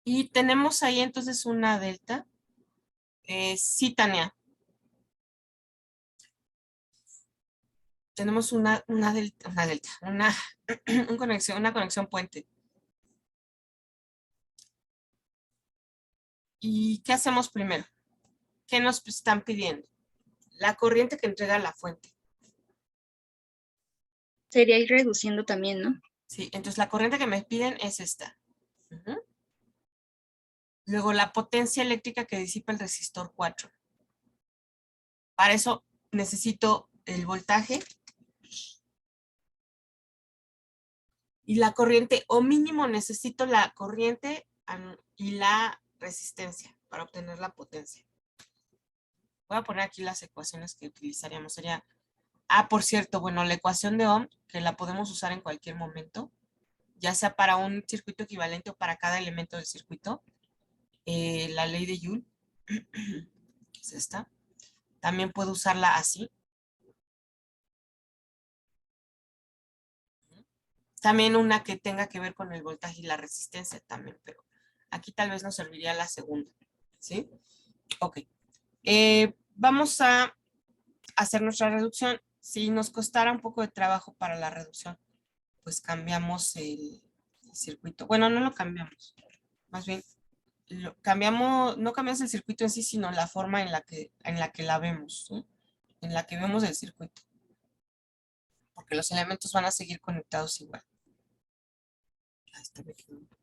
Y tenemos ahí entonces una delta. Sí, Tania. Tenemos una delta, una conexión puente. ¿Y qué hacemos primero? ¿Qué nos están pidiendo? La corriente que entrega la fuente. Sería ir reduciendo también, ¿no? Sí, entonces la corriente que me piden es esta. Ujú. Luego la potencia eléctrica que disipa el resistor 4. Para eso necesito el voltaje y la corriente, o mínimo necesito la corriente y la resistencia para obtener la potencia. Voy a poner aquí las ecuaciones que utilizaríamos. Sería, por cierto, bueno, la ecuación de Ohm, que la podemos usar en cualquier momento, ya sea para un circuito equivalente o para cada elemento del circuito. La ley de Joule, que es esta. También puedo usarla así. También una que tenga que ver con el voltaje y la resistencia también, pero aquí tal vez nos serviría la segunda, ¿sí? Ok. Vamos a hacer nuestra reducción. Si nos costara un poco de trabajo para la reducción, pues cambiamos el circuito. Bueno, no lo cambiamos. Más bien, cambiamos, no cambiamos el circuito en sí, sino la forma en la que la vemos, ¿sí? En la que vemos el circuito. Porque los elementos van a seguir conectados igual. Esta me quedó un poco.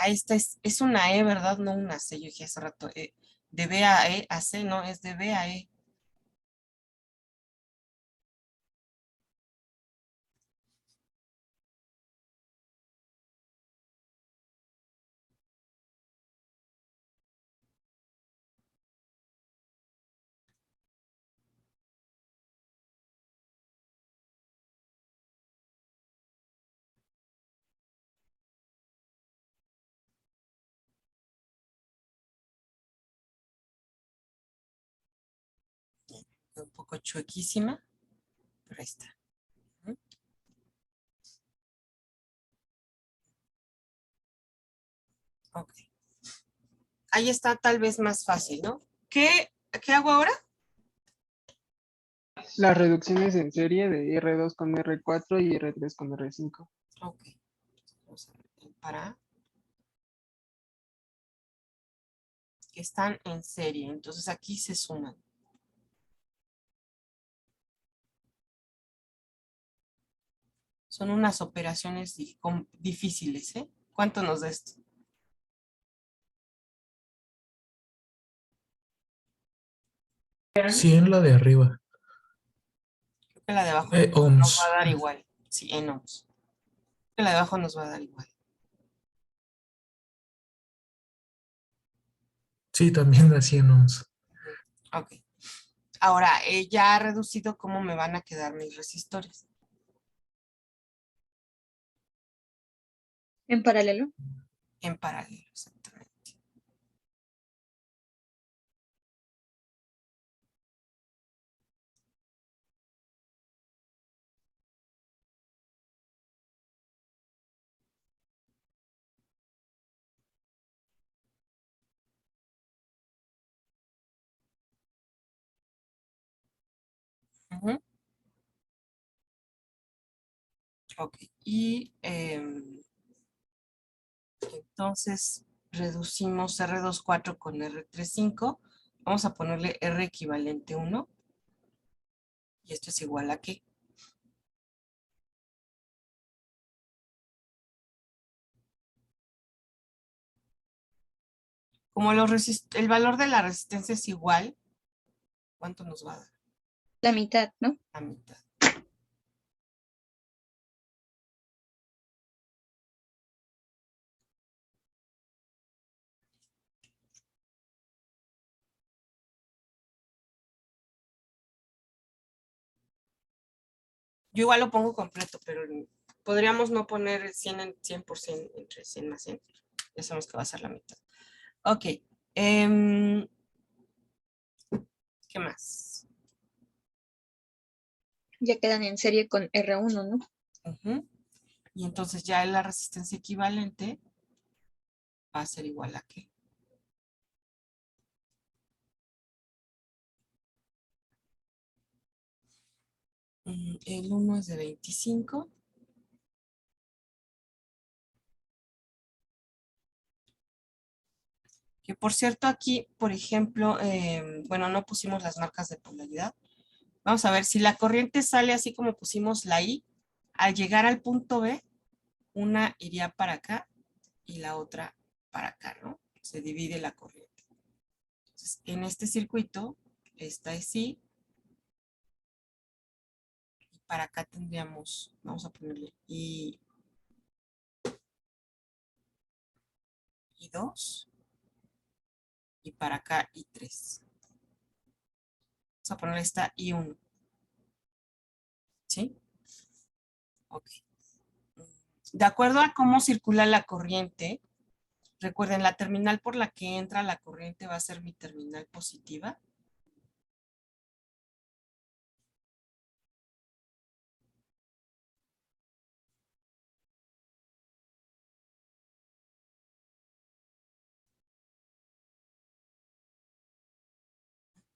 Esta es una E, ¿verdad? No una C. Yo dije hace rato, de B a E a C, no, es de B a E. Un poco chuequísima, pero ahí está. Ok. Ahí está tal vez más fácil, ¿no? ¿Qué hago ahora? Las reducciones en serie de R2 con R4 y R3 con R5. Ok. Vamos a ver, para que están en serie. Entonces aquí se suman. Son unas operaciones difíciles, ¿eh? ¿Cuánto nos da esto? Sí, en la de arriba. Creo que la de abajo nos va a Ohms. dar igual. Sí, en ohms. Creo que la de abajo nos va a dar igual. Sí, también da 100 ohms. Ok. Ahora, ya reducido, ¿cómo me van a quedar mis resistores? En paralelo. En paralelo, exactamente. Ujú. Ok. Y entonces reducimos R24 con R35. Vamos a ponerle R equivalente 1. Y esto es igual a ¿qué? Como el valor de la resistencia es igual, ¿cuánto nos va a dar? La mitad, ¿no? La mitad. Yo igual lo pongo completo, pero podríamos no poner 100 en 100% entre 100 más 100. Ya sabemos que va a ser la mitad. Ok, Em, ¿Qué más? Ya quedan en serie con R1, ¿no? Ujú. Y entonces ya la resistencia equivalente va a ser igual a qué. El 1 es de 25. Que por cierto aquí, por ejemplo, bueno, no pusimos las marcas de polaridad. Vamos a ver, si la corriente sale así como pusimos la I, al llegar al punto B, una iría para acá y la otra para acá, ¿no? Se divide la corriente. Entonces, en este circuito, esta es I, y para acá tendríamos, vamos a ponerle I2, y para acá I3. Vamos a ponerle esta I1, ¿sí? Ok. De acuerdo a cómo circula la corriente, recuerden, la terminal por la que entra la corriente va a ser mi terminal positiva.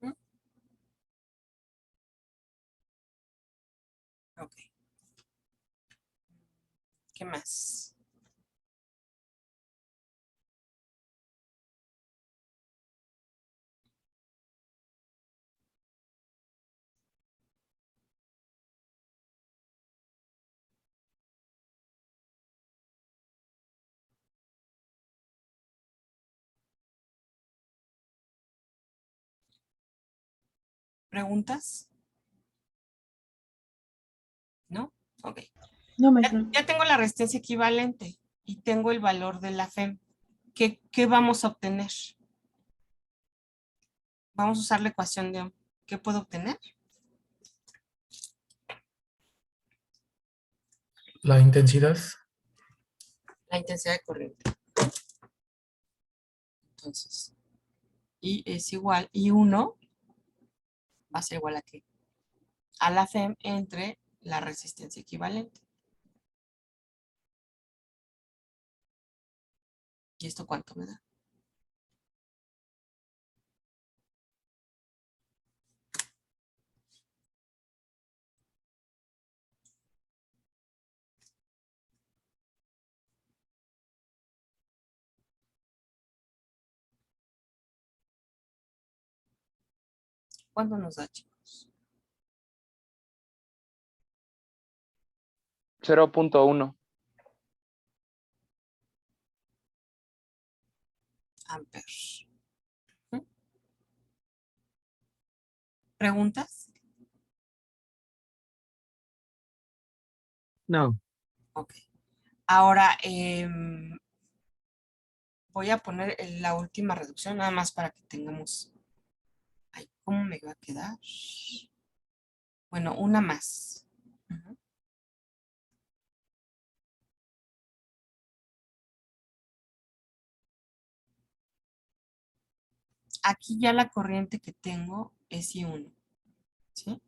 ¿Mm? Ok. ¿Qué más? ¿Preguntas? ¿No? Ok. No, Ya, maestra. ya tengo la resistencia equivalente y tengo el valor de la FEM. ¿Qué vamos a obtener? Vamos a usar la ecuación de Ohm. ¿Qué puedo obtener? La intensidad, La intensidad de corriente. Entonces, I es igual, I1 va a ser igual a qué? A la FEM entre la resistencia equivalente. ¿Y esto cuánto me da? ¿Cuánto nos da, chicos? 0.1. Amperes. ¿Mm? ¿Preguntas? No. Ok. Ahora voy a poner la última reducción, nada más para que tengamos. Ay, ¿cómo me va a quedar? Bueno, una más. Ujú. Aquí ya la corriente que tengo es I1. ¿Sí?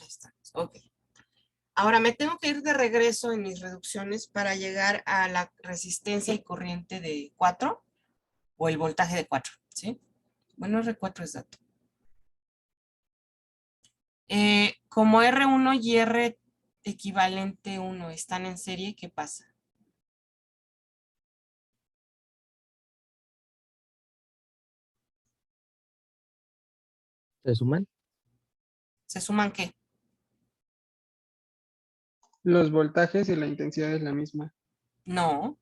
Ahí está. Ok. Ahora me tengo que ir de regreso en mis reducciones para llegar a la resistencia y corriente de 4 o el voltaje de 4. ¿Sí? Bueno, R4 es dato. Como R1 y R equivalente 1 están en serie, ¿qué pasa? ¿Se suman? ¿Se suman qué? Los voltajes y la intensidad es la misma. No.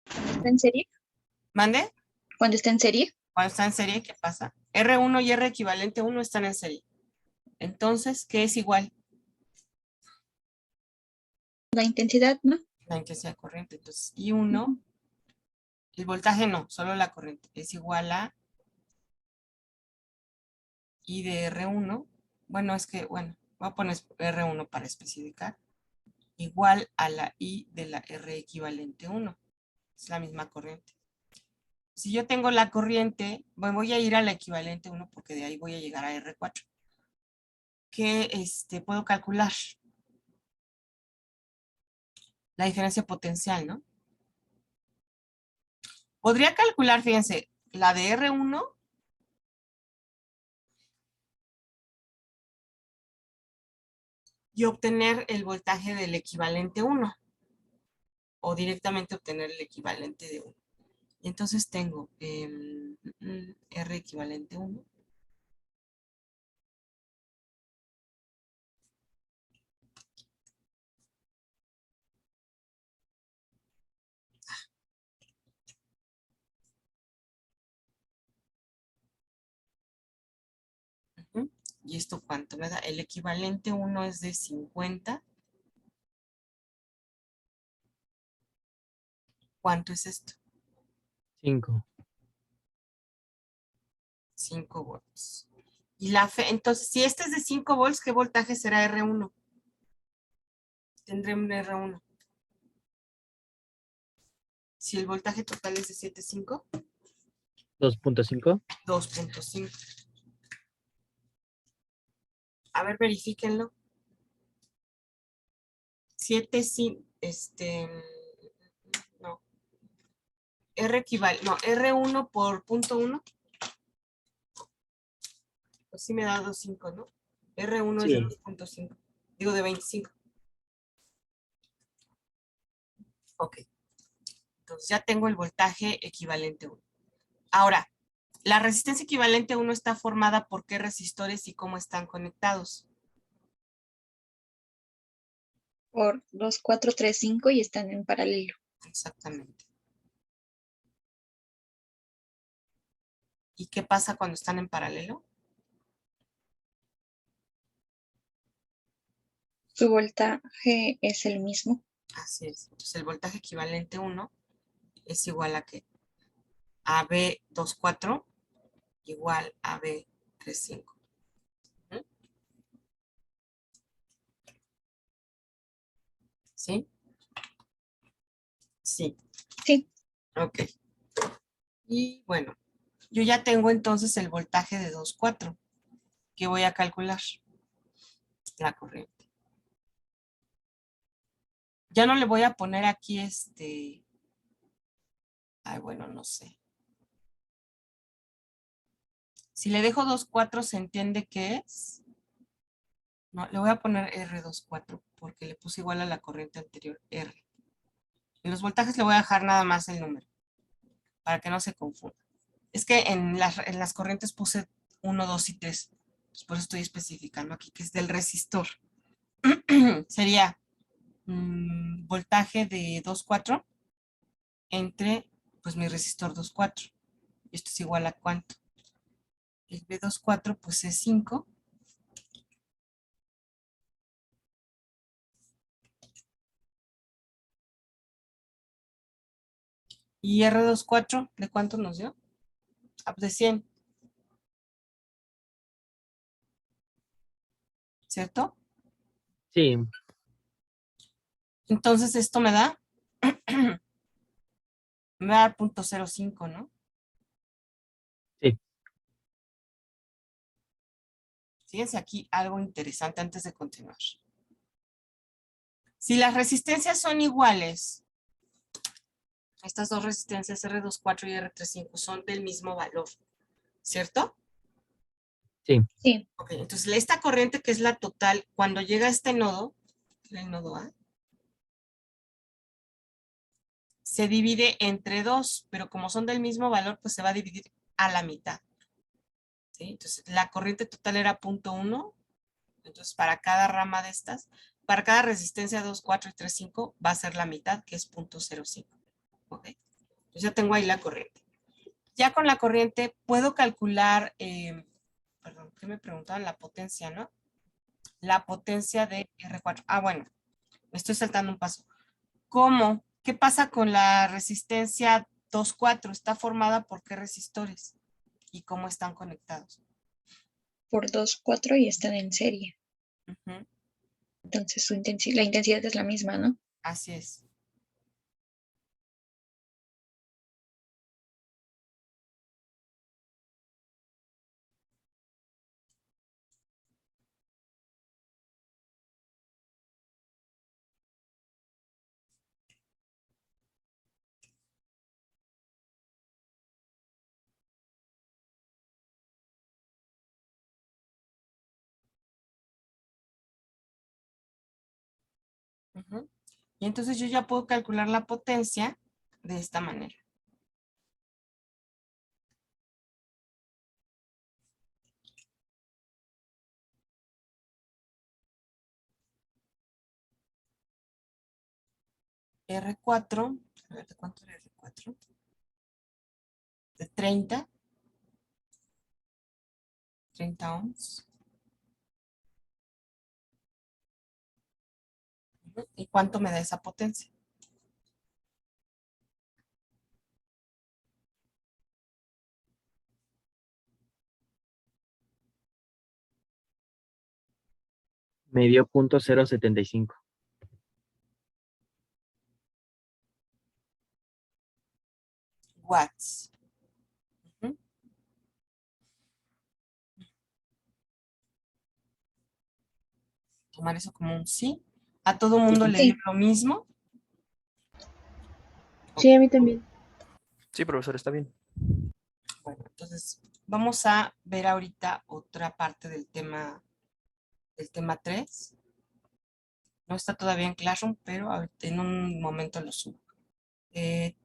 ¿Está en serie? ¿Mande? Cuando está en serie, Cuando está en serie, ¿qué pasa? R1 y R equivalente 1 están en serie. Entonces, ¿qué es igual? la intensidad, ¿no? La intensidad de corriente. Entonces, I1, Ujú. el voltaje no, solo la corriente, es igual a I de R1. Bueno, es que, bueno, voy a poner R1 para especificar. igual a la I de la R equivalente 1. Es la misma corriente. Si yo tengo la corriente, voy a ir a la equivalente 1 porque de ahí voy a llegar a R4. ¿Qué puedo calcular? La diferencia potencial, ¿no? Podría calcular, fíjense, la de R1 y obtener el voltaje del equivalente 1 o directamente obtener el equivalente de 1. Y entonces tengo R equivalente 1. ¿Y esto cuánto me da? El equivalente 1 es de 50. ¿Cuánto es esto? 5. 5 volts. Y entonces, si este es de 5 volts, ¿qué voltaje será R1? Tendré un R1. Si el voltaje total es de 7.5, 2.5. 2.5. A ver, verifíquenlo. 7, no. R1 por punto 1. Pues sí me da 2.5, ¿no? R1 es de Sí. 2.5. Digo, de 25. Ok. Entonces ya tengo el voltaje equivalente 1. Ahora, la resistencia equivalente 1 está formada por qué resistores y cómo están conectados. Por 2, 4, 3, 5 y están en paralelo. Exactamente. ¿Y qué pasa cuando están en paralelo? Su voltaje es el mismo. Así es. Entonces el voltaje equivalente 1 es igual a ¿qué? A B24 igual a B35. ¿Sí? Sí. Sí, Ok. Y bueno, yo ya tengo entonces el voltaje de 2,4. ¿Qué voy a calcular? La corriente. Ya no le voy a poner aquí Ay, bueno, no sé. Si le dejo 2,4, ¿se entiende qué es? No, le voy a poner R24 porque le puse igual a la corriente anterior, R. En los voltajes le voy a dejar nada más el número para que no se confunda. Es que en las corrientes puse 1, 2 y 3. Por eso estoy especificando aquí que es del resistor. Sería voltaje de 2,4 entre pues mi resistor 2,4. Esto es igual a ¿cuánto? El B24 pues es 5. ¿Y R24 de cuánto nos dio? Ah, pues de 100. ¿Cierto? Sí. Entonces esto me da, me va a dar 0.05, ¿no? Sí. Fíjense aquí algo interesante antes de continuar. Si las resistencias son iguales, estas dos resistencias R24 y R35 son del mismo valor, ¿cierto? Sí. sí. Ok, entonces esta corriente que es la total, cuando llega a este nodo, el nodo A, se divide entre 2, pero como son del mismo valor, pues se va a dividir a la mitad. ¿Sí? Entonces la corriente total era 0.1, entonces para cada rama de estas, para cada resistencia 2, 4 y 3, 5, va a ser la mitad, que es 0.05. ¿Ok? Entonces ya tengo ahí la corriente. Ya con la corriente puedo calcular, perdón, ¿qué me preguntaban? La potencia, ¿no? La potencia de R4. Ah, bueno, me estoy saltando un paso. ¿Cómo? ¿Qué pasa con la resistencia 2,4? ¿Está formada por qué resistores? ¿Y cómo están conectados? Por 2, 4 y están en serie. Uh-huh. Entonces la intensidad es la misma, ¿no? Así es. Ujú. Y entonces yo ya puedo calcular la potencia de esta manera. R4, a ver, ¿de cuánto era R4? De 30 ohms. Ujú. ¿Y cuánto me da esa potencia? Me dio .075. Watts. Ujú. Tomar eso como un sí. ¿A todo mundo le dio Sí. lo mismo? Sí, Ok. a mí también. Sí, profesor, está bien. Bueno, entonces vamos a ver ahorita otra parte del tema 3. No está todavía en Classroom, pero ahorita en un momento lo subo. Eh,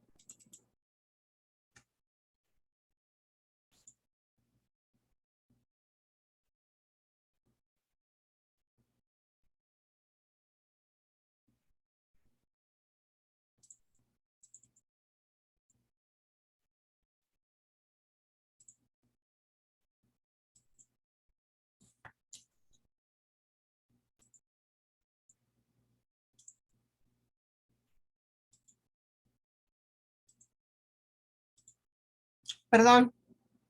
Perdón,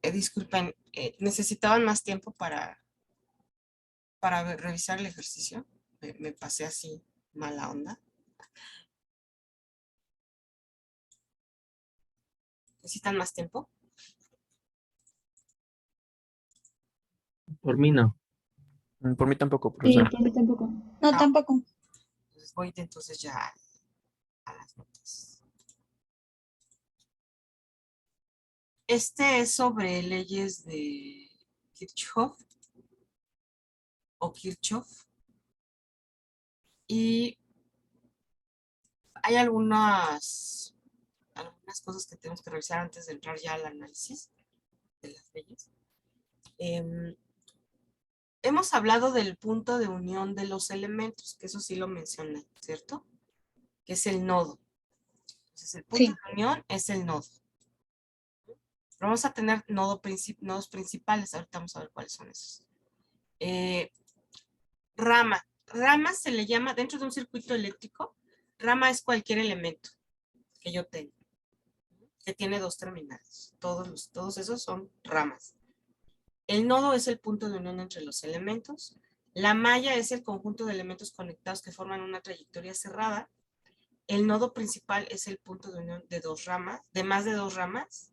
disculpen, ¿necesitaban más tiempo para revisar el ejercicio? Me pasé así, mala onda. ¿Necesitan más tiempo? Por mí no. Por mí tampoco, Sí, profesor. por mí tampoco. No, Ah, tampoco. Entonces voy entonces ya a las notas. Este es sobre leyes de Kirchhoff o Kirchhoff. Y hay algunas cosas que tenemos que revisar antes de entrar ya al análisis de las leyes. Hemos hablado del punto de unión de los elementos, que eso sí lo mencioné, ¿cierto? Que es el nodo. Entonces, el punto Sí. de unión es el nodo. Pero vamos a tener nodos principales, ahorita vamos a ver cuáles son esos. Rama. Rama se le llama, dentro de un circuito eléctrico, rama es cualquier elemento que yo tenga, que tiene dos terminales. Todos esos son ramas. El nodo es el punto de unión entre los elementos. La malla es el conjunto de elementos conectados que forman una trayectoria cerrada. El nodo principal es el punto de unión de dos ramas, de más de dos ramas.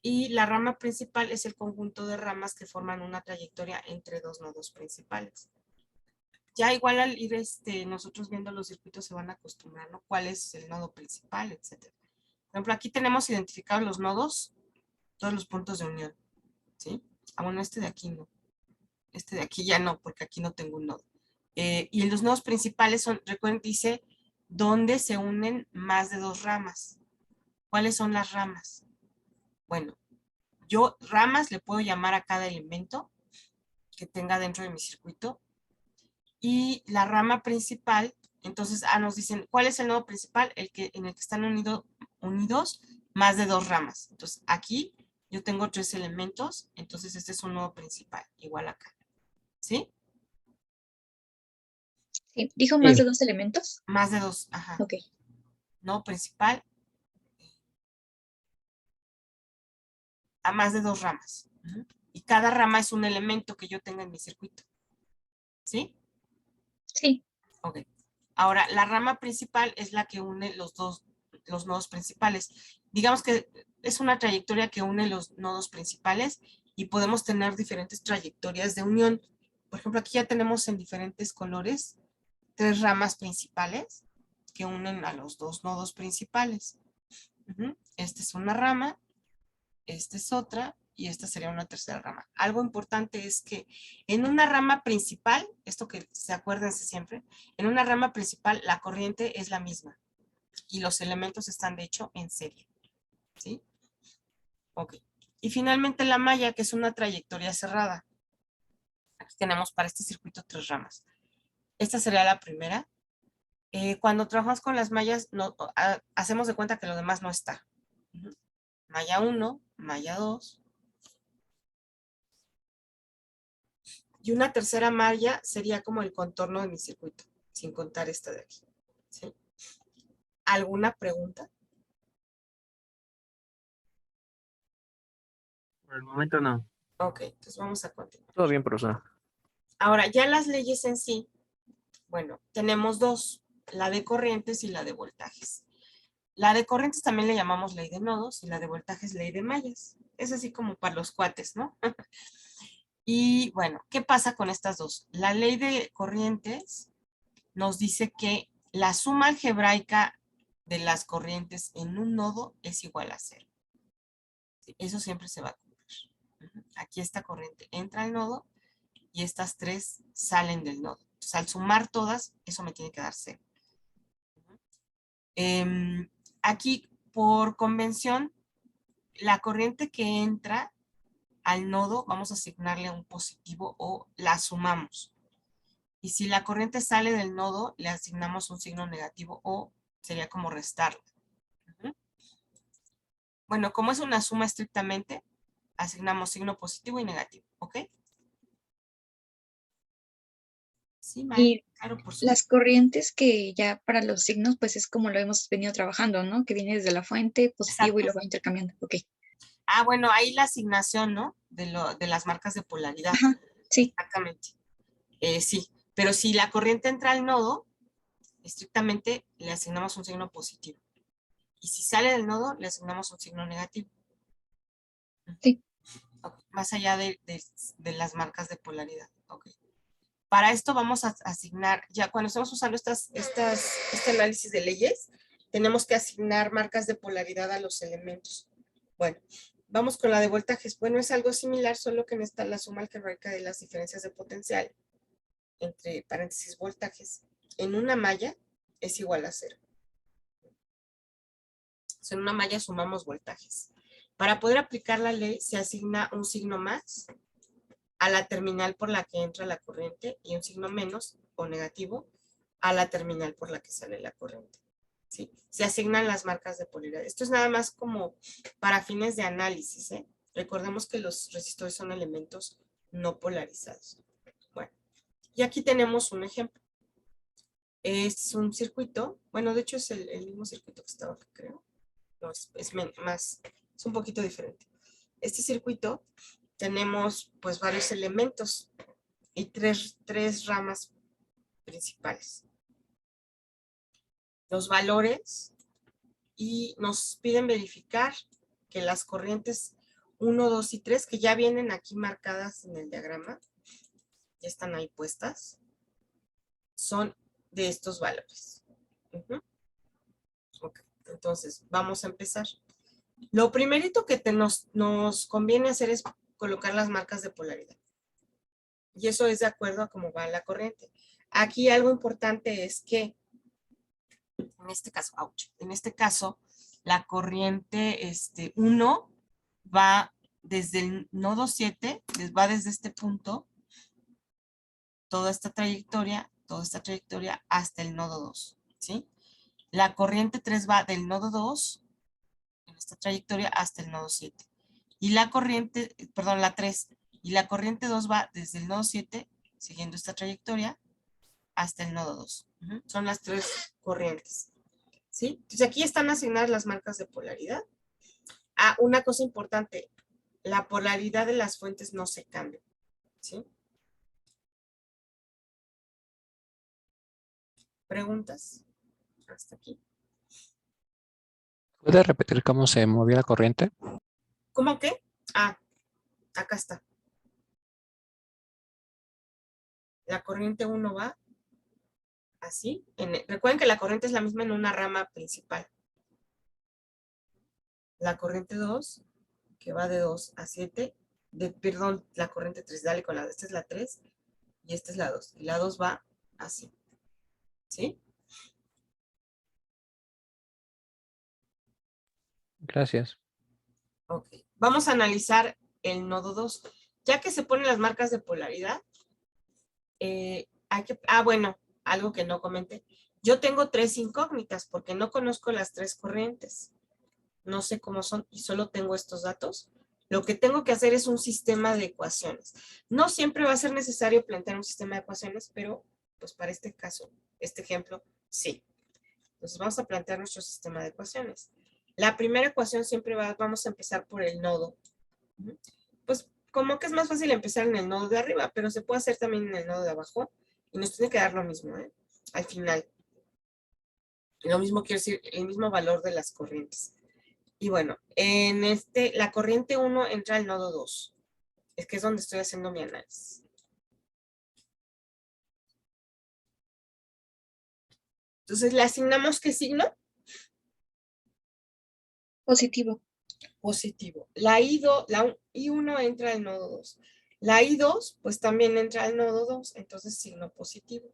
Y la rama principal es el conjunto de ramas que forman una trayectoria entre dos nodos principales. Ya igual al ir nosotros viendo los circuitos se van a acostumbrar, ¿no? ¿Cuál es el nodo principal, etcétera? Por ejemplo, aquí tenemos identificados los nodos, todos los puntos de unión, ¿sí? Ah, bueno, este de aquí no. Este de aquí ya no, porque aquí no tengo un nodo. Y los nodos principales son, recuerden, dice, donde se unen más de dos ramas. ¿Cuáles son las ramas? Bueno, yo ramas le puedo llamar a cada elemento que tenga dentro de mi circuito. Y la rama principal, entonces, nos dicen, ¿cuál es el nodo principal? En el que están unidos más de dos ramas. Entonces, aquí yo tengo tres elementos, entonces este es un nodo principal, igual acá. ¿Sí? Sí. ¿Dijo más Sí, de 2 elementos? Más de dos, ajá. Ok. Nodo principal a más de dos ramas. Y cada rama es un elemento que yo tenga en mi circuito. ¿Sí? Sí, Ok. Ahora, la rama principal es la que une los nodos principales. Digamos que es una trayectoria que une los nodos principales y podemos tener diferentes trayectorias de unión. Por ejemplo, aquí ya tenemos en diferentes colores 3 ramas principales que unen a los 2 nodos principales. Esta es una rama, esta es otra y esta sería una tercera rama. Algo importante es que en una rama principal, esto que se acuérdense siempre, en una rama principal la corriente es la misma y los elementos están de hecho en serie. ¿Sí? Ok. Y finalmente la malla, que es una trayectoria cerrada. Aquí tenemos para este circuito 3 ramas. Esta sería la primera. Cuando trabajamos con las mallas, hacemos de cuenta que lo demás no está. Malla 1, malla 2. Y una tercera malla sería como el contorno de mi circuito, sin contar esta de aquí. ¿Sí? ¿Alguna pregunta? Por el momento no. Ok, entonces vamos a continuar. Todo bien, profesora. Ahora, ya las leyes en sí, bueno, tenemos 2, la de corrientes y la de voltajes. La de corrientes también le llamamos ley de nodos y la de voltajes ley de mallas. Es así como para los cuates, ¿no? Y bueno, ¿qué pasa con estas dos? La ley de corrientes nos dice que la suma algebraica de las corrientes en un nodo es igual a 0. Eso siempre se va a cumplir. Aquí esta corriente entra al nodo y estas 3 salen del nodo. Entonces, al sumar todas, eso me tiene que dar 0. Aquí, por convención, la corriente que entra al nodo, vamos a asignarle un positivo o la sumamos. Y si la corriente sale del nodo, le asignamos un signo negativo o sería como restarla. Bueno, como es una suma estrictamente, asignamos signo positivo y negativo, ¿ok? Sí, Mari, y claro, por supuesto. las corrientes que ya para los signos, pues es como lo hemos venido trabajando, ¿no? Que viene desde la fuente, positivo y Exacto. lo va intercambiando. Ok. Ah, bueno, ahí la asignación, ¿no? De las marcas de polaridad. Ajá, sí, Exactamente. Sí, pero si la corriente entra al nodo, estrictamente le asignamos un signo positivo. Y si sale del nodo, le asignamos un signo negativo. sí. Okay. Más allá de las marcas de polaridad. Okay. Para esto vamos a asignar, ya cuando estamos usando este análisis de leyes, tenemos que asignar marcas de polaridad a los elementos. Bueno, vamos con la de voltajes. Bueno, es algo similar, solo que en esta la suma algebraica de las diferencias de potencial, entre paréntesis voltajes, en una malla es igual a 0. En una malla sumamos voltajes. Para poder aplicar la ley se asigna un signo más a la terminal por la que entra la corriente y un signo menos o negativo a la terminal por la que sale la corriente. ¿Sí? Se asignan las marcas de polaridad. Esto es nada más como para fines de análisis. Recordemos que los resistores son elementos no polarizados. Bueno, y aquí tenemos un ejemplo. Es un circuito, bueno, de hecho es el mismo circuito que estaba aquí, creo. No, es un poquito diferente. Este circuito tenemos pues varios elementos y tres ramas principales. Los valores y nos piden verificar que las corrientes 1, 2 y 3, que ya vienen aquí marcadas en el diagrama, ya están ahí puestas, son de estos valores. Okay. Entonces, vamos a empezar. Lo primerito que nos conviene hacer es colocar las marcas de polaridad. Y eso es de acuerdo a cómo va la corriente. Aquí algo importante es que, en este caso, la corriente 1 va desde el nodo 7, va desde este punto, toda esta trayectoria hasta el nodo 2, ¿sí? La corriente 3 va del nodo 2, en esta trayectoria, hasta el nodo 7. Y la corriente, perdón, la 3, y la corriente 2 va desde el nodo 7, siguiendo esta trayectoria, hasta el nodo 2. Son las 3 corrientes. ¿Sí? Entonces aquí están asignadas las marcas de polaridad. Ah, una cosa importante, la polaridad de las fuentes no se cambia. ¿Sí? ¿Preguntas? Hasta aquí. ¿Puede repetir cómo se movía la corriente? ¿Cómo qué? Ah, acá está. La corriente 1 va así. Recuerden que la corriente es la misma en una rama principal. La corriente 2, que va de 2 a 7. Perdón, la corriente 3, dale con esta es la 3 y esta es la 2. Y la 2 va así. ¿Sí? Gracias. Ok. Vamos a analizar el nodo 2. Ya que se ponen las marcas de polaridad, hay que... Ah, bueno, algo que no comenté. Yo tengo 3 incógnitas porque no conozco las 3 corrientes. No sé cómo son y solo tengo estos datos. Lo que tengo que hacer es un sistema de ecuaciones. No siempre va a ser necesario plantear un sistema de ecuaciones, pero pues para este caso, este ejemplo, sí. Entonces vamos a plantear nuestro sistema de ecuaciones. La primera ecuación siempre vamos a empezar por el nodo. Pues como que es más fácil empezar en el nodo de arriba, pero se puede hacer también en el nodo de abajo y nos tiene que dar lo mismo, ¿eh? Al final. Lo mismo quiere decir, el mismo valor de las corrientes. Y bueno, en la corriente 1 entra al nodo 2. Es que es donde estoy haciendo mi análisis. Entonces, ¿le asignamos qué signo? Positivo. Positivo. La I1 entra al nodo 2. La I2, pues también entra al nodo 2, entonces signo positivo.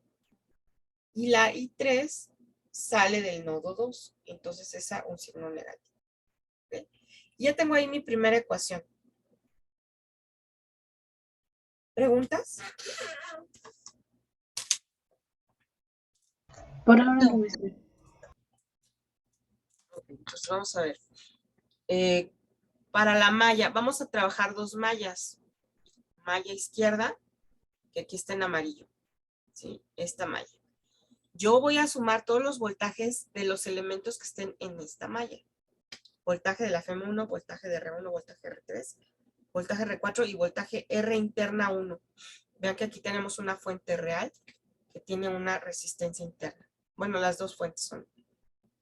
Y la I3 sale del nodo 2, entonces esa un signo negativo. ¿Okay? Y ya tengo ahí mi primera ecuación. ¿Preguntas? Por ahora no me sé. Ok, entonces vamos a ver. Para la malla, vamos a trabajar 2 mallas. Malla izquierda, que aquí está en amarillo. ¿Sí? Esta malla. Yo voy a sumar todos los voltajes de los elementos que estén en esta malla. Voltaje de la FEM1, voltaje de R1, voltaje R3, voltaje R4 y voltaje R interna 1. Vean que aquí tenemos una fuente real que tiene una resistencia interna. Bueno, las dos fuentes son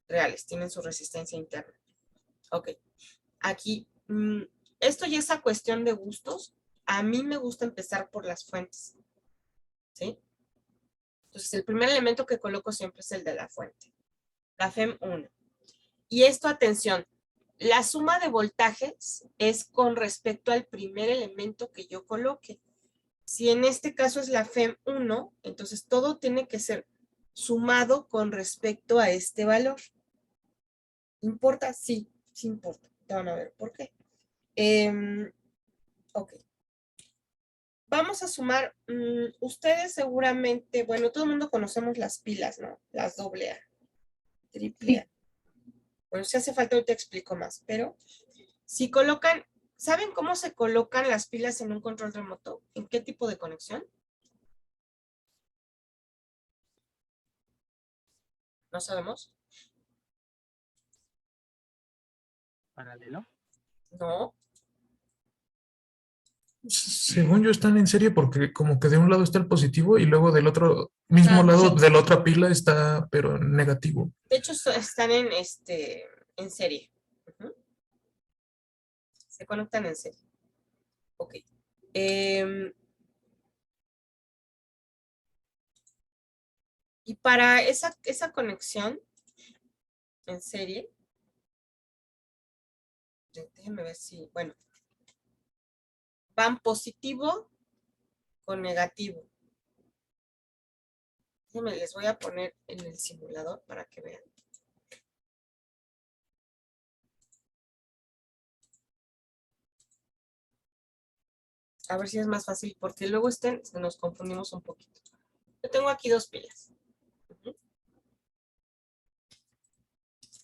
reales, tienen su resistencia interna. Ok, aquí, esto ya es a cuestión de gustos. A mí me gusta empezar por las fuentes, ¿sí? Entonces, el primer elemento que coloco siempre es el de la fuente, la FEM1. Y esto, atención, la suma de voltajes es con respecto al primer elemento que yo coloque. Si en este caso es la FEM1, entonces todo tiene que ser sumado con respecto a este valor. ¿Importa? Sí, sí importa. Te van a ver por qué. Ok. Vamos a sumar, ustedes seguramente, bueno, todo el mundo conocemos las pilas, ¿no? Las AA, AAA. Bueno, si hace falta, ahorita explico más, pero si colocan, ¿saben cómo se colocan las pilas en un control remoto? ¿En qué tipo de conexión? ¿No sabemos? ¿Paralelo? No. Según yo están en serie porque como que de un lado está el positivo y luego del otro, mismo lado Sí. de la otra pila está, pero negativo. De hecho, están en serie. Ujú. Se conectan en serie. Ok. Y para esa conexión en serie, déjenme ver si, bueno, van positivo con negativo. Déjenme, les voy a poner en el simulador para que vean. A ver si es más fácil, porque luego nos confundimos un poquito. Yo tengo aquí 2 pilas. Ujú.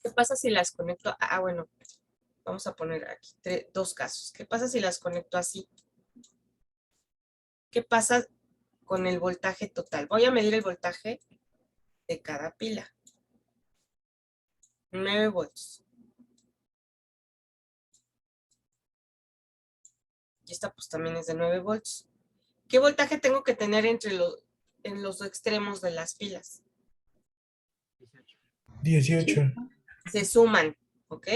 ¿Qué pasa si las conecto? Ah, bueno, vamos a poner aquí 2 casos. ¿Qué pasa si las conecto así? ¿Qué pasa con el voltaje total? Voy a medir el voltaje de cada pila. 9 volts. Y esta pues también es de 9 volts. ¿Qué voltaje tengo que tener en los extremos de las pilas? 18. Se suman, ¿ok?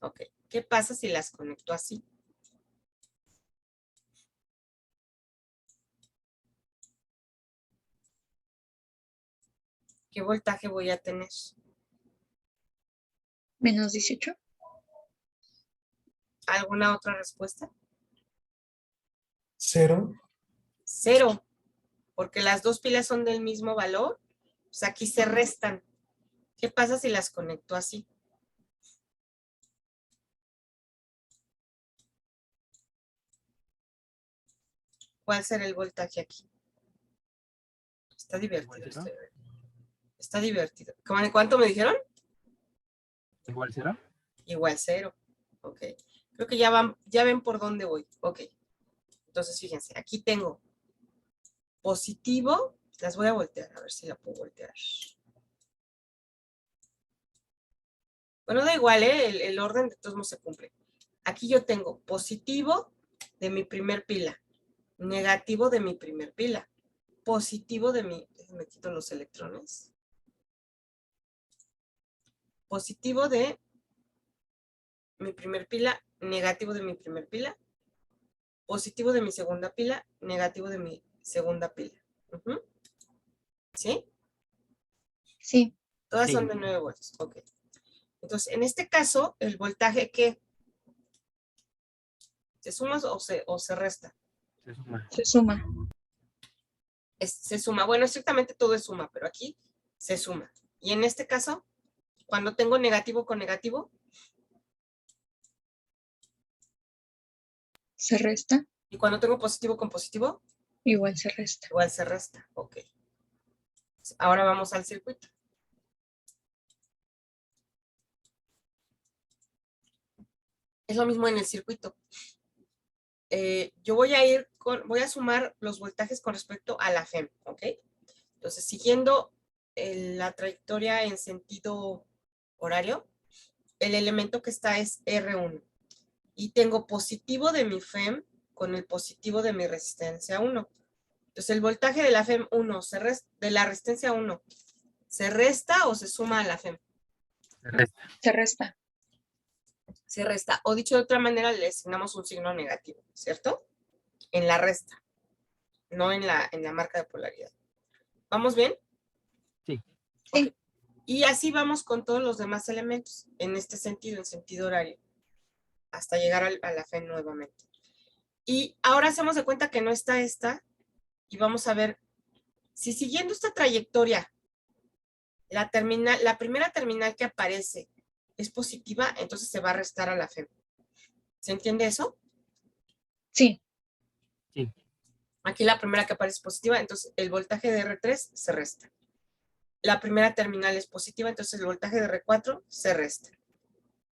Ok. ¿Qué pasa si las conecto así? ¿Qué voltaje voy a tener? Menos 18. ¿Alguna otra respuesta? 0. 0, porque las dos pilas son del mismo valor. Pues aquí se restan. ¿Qué pasa si las conecto así? ¿Cuál será el voltaje aquí? Está divertido. ¿Igual cero? Está divertido. ¿Cuánto me dijeron? ¿Igual 0? Igual 0. Ok. Creo que ya ven por dónde voy. Ok. Entonces, fíjense, aquí tengo positivo. Las voy a voltear, a ver si la puedo voltear. Bueno, da igual, ¿eh? El orden de todos modos se cumple. Aquí yo tengo positivo de mi primer pila, negativo de mi primer pila, positivo de mi, déjenme quito los electrones, positivo de mi primer pila, negativo de mi primer pila, positivo de mi segunda pila, negativo de mi segunda pila. ¿Sí? Sí, Todas Sí. son de 9 voltios. Ok. Entonces, en este caso, el voltaje, ¿qué? ¿Se suma o se resta? Se suma. se suma. Se suma. Bueno, estrictamente todo es suma, pero aquí se suma. Y en este caso, cuando tengo negativo con negativo, Se resta. y cuando tengo positivo con positivo, Igual se resta. igual se resta. Ok. Ahora vamos al circuito. Es lo mismo en el circuito. Yo voy a sumar los voltajes con respecto a la FEM, ¿ok? Entonces, siguiendo la trayectoria en sentido horario, el elemento que está es R1. Y tengo positivo de mi FEM con el positivo de mi resistencia 1. Entonces, el voltaje de la FEM 1, de la resistencia 1, ¿se resta o se suma a la FEM? Se resta. Se resta. Se resta. O dicho de otra manera, le asignamos un signo negativo, ¿cierto? En la resta, no en la marca de polaridad. ¿Vamos bien? Sí. Okay. Y así vamos con todos los demás elementos, en este sentido, en sentido horario, hasta llegar a la FEM nuevamente. Y ahora hacemos de cuenta que no está esta, y vamos a ver si siguiendo esta trayectoria, la primera terminal que aparece es positiva, entonces se va a restar a la FEM. ¿Se entiende eso? Sí, Sí. Aquí la primera que aparece es positiva, entonces el voltaje de R3 se resta. La primera terminal es positiva, entonces el voltaje de R4 se resta.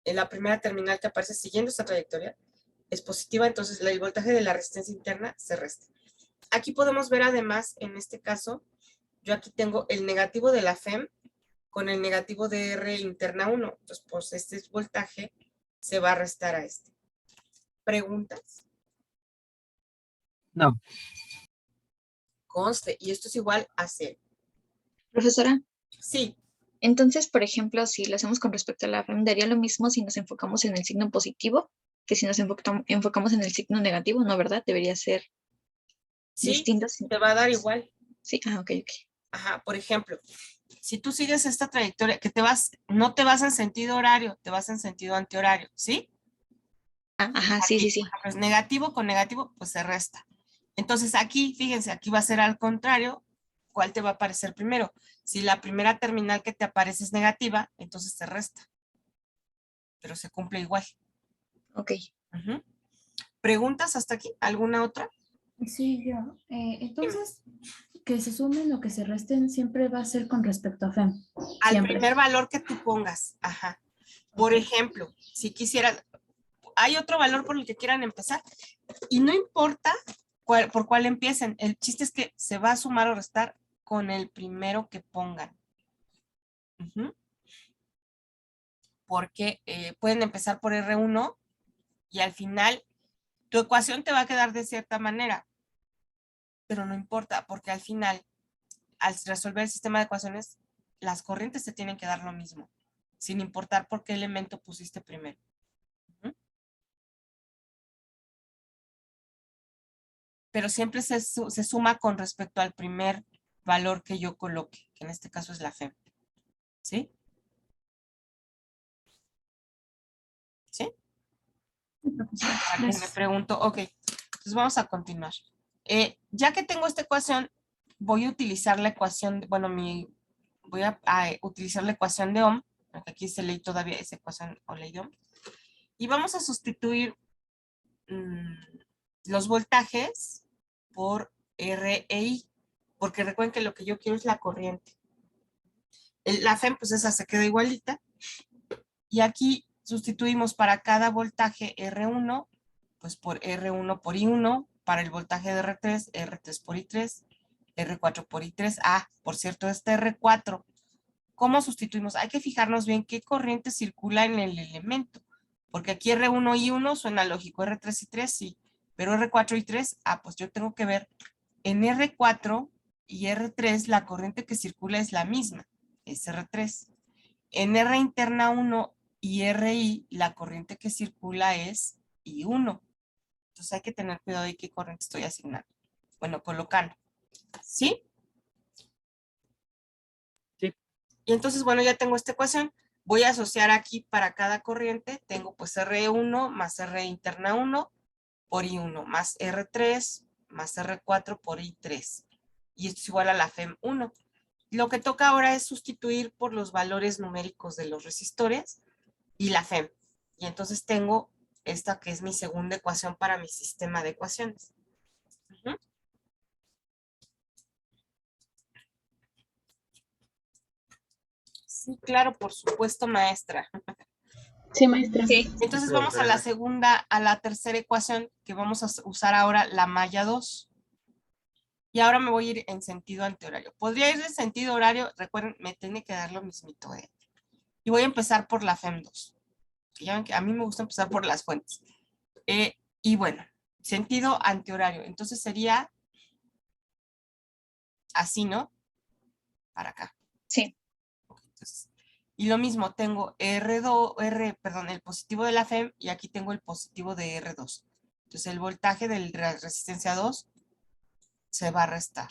En la primera terminal que aparece siguiendo esta trayectoria es positiva, entonces el voltaje de la resistencia interna se resta. Aquí podemos ver además, en este caso, yo aquí tengo el negativo de la FEM con el negativo de R interna 1. Entonces, pues este voltaje se va a restar a este. ¿Preguntas? No. Conste, y esto es igual a 0. profesora. Sí, Entonces, por ejemplo, si lo hacemos con respecto a la FEM, daría lo mismo si nos enfocamos en el signo positivo que si nos enfocamos en el signo negativo, ¿no? ¿Verdad? Debería ser sí, distinto. te va a dar igual. Sí, ok, ok. Ajá, por ejemplo, si tú sigues esta trayectoria, que no te vas en sentido horario, te vas en sentido antihorario, ¿sí? Ajá, sí, sí, sí. Pues negativo con negativo, pues se resta. Entonces aquí, fíjense, aquí va a ser al contrario. ¿Cuál te va a aparecer primero? Si la primera terminal que te aparece es negativa, entonces se resta. Pero se cumple igual. Ok. ¿Preguntas hasta aquí? ¿Alguna otra? Sí, yo. Entonces, que se sumen o que se resten siempre va a ser con respecto a FEM. Al Siempre. primer valor que tú pongas. Ajá. Por ejemplo, si quisieras, hay otro valor por el que quieran empezar. Y no importa por cuál empiecen. El chiste es que se va a sumar o restar con el primero que pongan. Porque pueden empezar por R1 y al final tu ecuación te va a quedar de cierta manera, pero no importa porque al final, al resolver el sistema de ecuaciones, las corrientes te tienen que dar lo mismo, sin importar por qué elemento pusiste primero. Pero siempre se suma con respecto al primer valor que yo coloque, que en este caso es la FEM. ¿Sí? ¿Sí? Aquí me pregunto, ok, entonces vamos a continuar. Ya que tengo esta ecuación, voy a utilizar la ecuación, voy a utilizar la ecuación de Ohm, porque aquí se leí todavía esa ecuación o ley de Ohm, y vamos a sustituir los voltajes por R e I, porque recuerden que lo que yo quiero es la corriente. La FEM, pues esa se queda igualita, y aquí sustituimos para cada voltaje R1, pues por R1 por I1, para el voltaje de R3, R3 por I3, R4 por I3. Ah, por cierto, este R4, ¿cómo sustituimos? Hay que fijarnos bien qué corriente circula en el elemento, porque aquí R1 y I1 suena lógico, R3 y 3 sí, pero R4 y 3, pues yo tengo que ver, en R4 y R3 la corriente que circula es la misma, es R3. En R interna 1 y RI, la corriente que circula es I1. Entonces hay que tener cuidado de qué corriente estoy asignando. Bueno, colocando. ¿Sí? Sí. Y entonces, bueno, ya tengo esta ecuación. Voy a asociar aquí para cada corriente. Tengo pues R1 más R interna 1 por I1 más R3 más R4 por I3. Y esto es igual a la FEM 1. Lo que toca ahora es sustituir por los valores numéricos de los resistores y la FEM. Y entonces tengo esta que es mi segunda ecuación para mi sistema de ecuaciones. Sí, claro, por supuesto, maestra. Sí, maestra. Sí. Entonces vamos a la segunda, a la tercera ecuación que vamos a usar ahora, la malla 2. Y ahora me voy a ir en sentido antihorario. Podría ir en sentido horario, recuerden, me tiene que dar lo mismito, ¿eh? Y voy a empezar por la FEM 2. Ya ven que a mí me gusta empezar por las fuentes. Y bueno, sentido antihorario. Entonces sería así, ¿no? Para acá. Sí. Entonces, y lo mismo, tengo el positivo de la FEM y aquí tengo el positivo de R2. Entonces el voltaje de la resistencia 2 se va a restar.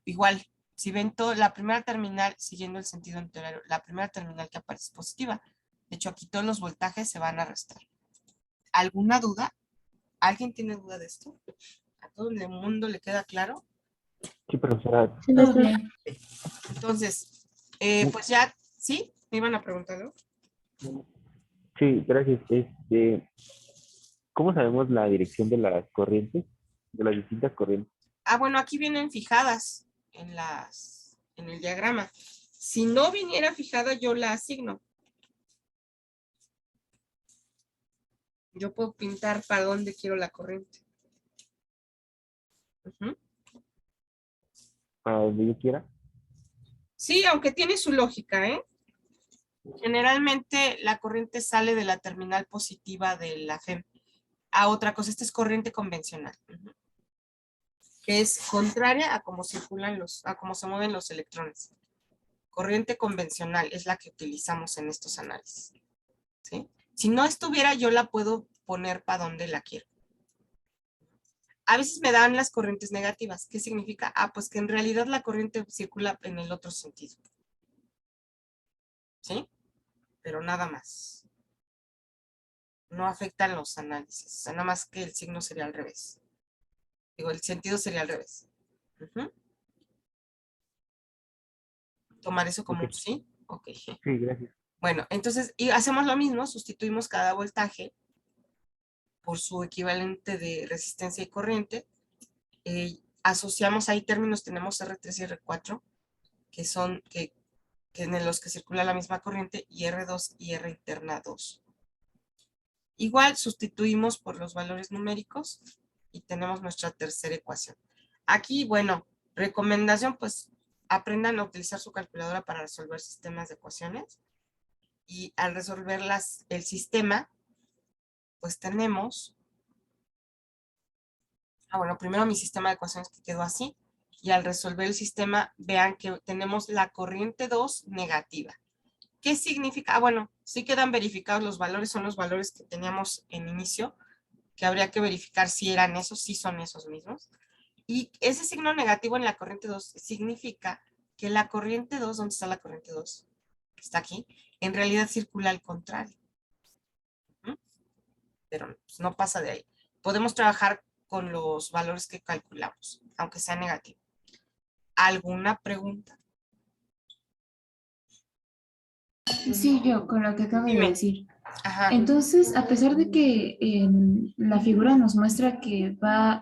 Igual, si ven la primera terminal, siguiendo el sentido antihorario, la primera terminal que aparece es positiva. De hecho, aquí todos los voltajes se van a restar. ¿Alguna duda? ¿Alguien tiene duda de esto? ¿A todo el mundo le queda claro? Sí, profesora. Sí, Todo maestra. bien. Entonces, pues ya, ¿sí? ¿Me iban a preguntarlo? Sí, gracias. ¿Cómo sabemos la dirección de las corrientes? De las distintas corrientes. Bueno, aquí vienen fijadas en el diagrama. Si no viniera fijada, yo la asigno. Yo puedo pintar para dónde quiero la corriente. Para donde yo quiera. Sí, aunque tiene su lógica, ¿eh? Generalmente la corriente sale de la terminal positiva de la FEM. Otra cosa, esta es corriente convencional, que es contraria a cómo circulan a cómo se mueven los electrones. Corriente convencional es la que utilizamos en estos análisis. ¿Sí? Si no estuviera, yo la puedo poner para donde la quiero. A veces me dan las corrientes negativas. ¿Qué significa? Pues que en realidad la corriente circula en el otro sentido. ¿Sí? Pero nada más. No afectan los análisis. O sea, nada más que el signo sería al revés. Digo, el sentido sería al revés. ¿Tomar eso como un sí? Ok. Sí, gracias. Bueno, entonces, y hacemos lo mismo, sustituimos cada voltaje por su equivalente de resistencia y corriente. Asociamos ahí términos, tenemos R3 y R4, que son en los que circula la misma corriente, y R2 y R interna 2. Igual sustituimos por los valores numéricos y tenemos nuestra tercera ecuación. Aquí, bueno, recomendación, pues aprendan a utilizar su calculadora para resolver sistemas de ecuaciones. Y al resolver el sistema, pues tenemos, bueno, primero mi sistema de ecuaciones que quedó así. y al resolver el sistema vean que tenemos la corriente 2 negativa. ¿Qué significa? Ah, bueno, sí quedan verificados los valores, son los valores que teníamos en inicio, que habría que verificar si eran esos, si son esos mismos. Y ese signo negativo en la corriente 2 significa que la corriente 2, ¿dónde está la corriente 2? Está aquí, en realidad circula al contrario. Pero pues, no pasa de ahí. Podemos trabajar con los valores que calculamos, aunque sea negativo. ¿Alguna pregunta? Sí, yo con lo que acabo de Dime. decir. Ajá. Entonces, a pesar de que en la figura nos muestra que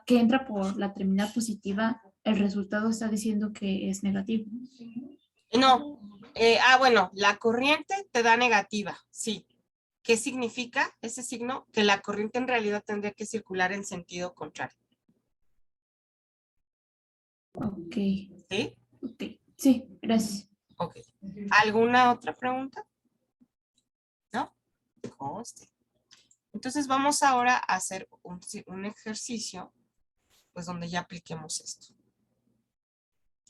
entra por la terminal positiva, el resultado está diciendo que es negativo. No. Bueno, la corriente te da negativa, sí. ¿Qué significa ese signo? Que la corriente en realidad tendría que circular en sentido contrario. Ok, ¿Sí? ok. Sí, gracias. Ok. ¿Alguna otra pregunta? ¿No? Conste. Entonces vamos ahora a hacer un ejercicio, pues donde ya apliquemos esto.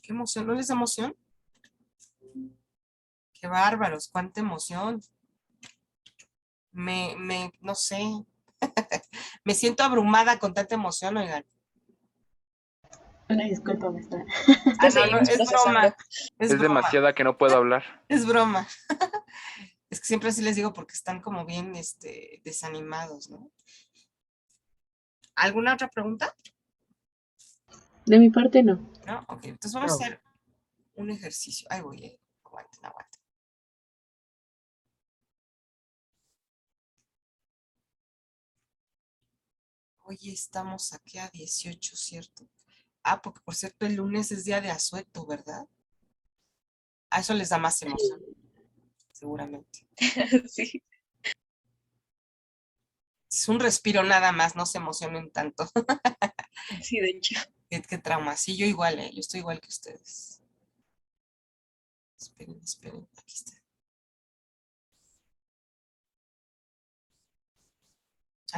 ¿Qué emoción? ¿No les da emoción? ¡Qué bárbaros! ¡Cuánta emoción! No sé. Me siento abrumada con tanta emoción, oigan. Una disculpa, maestra. No, seguimos es procesando. broma. Es Es broma. demasiada que no puedo hablar. Es broma. Es que siempre así les digo porque están como bien desanimados, ¿no? ¿Alguna otra pregunta? De mi parte, no. ¿No? Ok, entonces vamos a hacer un ejercicio. Ahí voy, aguanten, aguanten. Hoy estamos aquí a 18, ¿cierto? Ah, porque por cierto el lunes es día de asueto, ¿verdad? A eso les da más emoción, seguramente. Sí. Es un respiro nada más, no se emocionen tanto. Sí, de hecho. Qué trauma. Sí, yo igual, yo estoy igual que ustedes. Esperen, esperen, aquí está.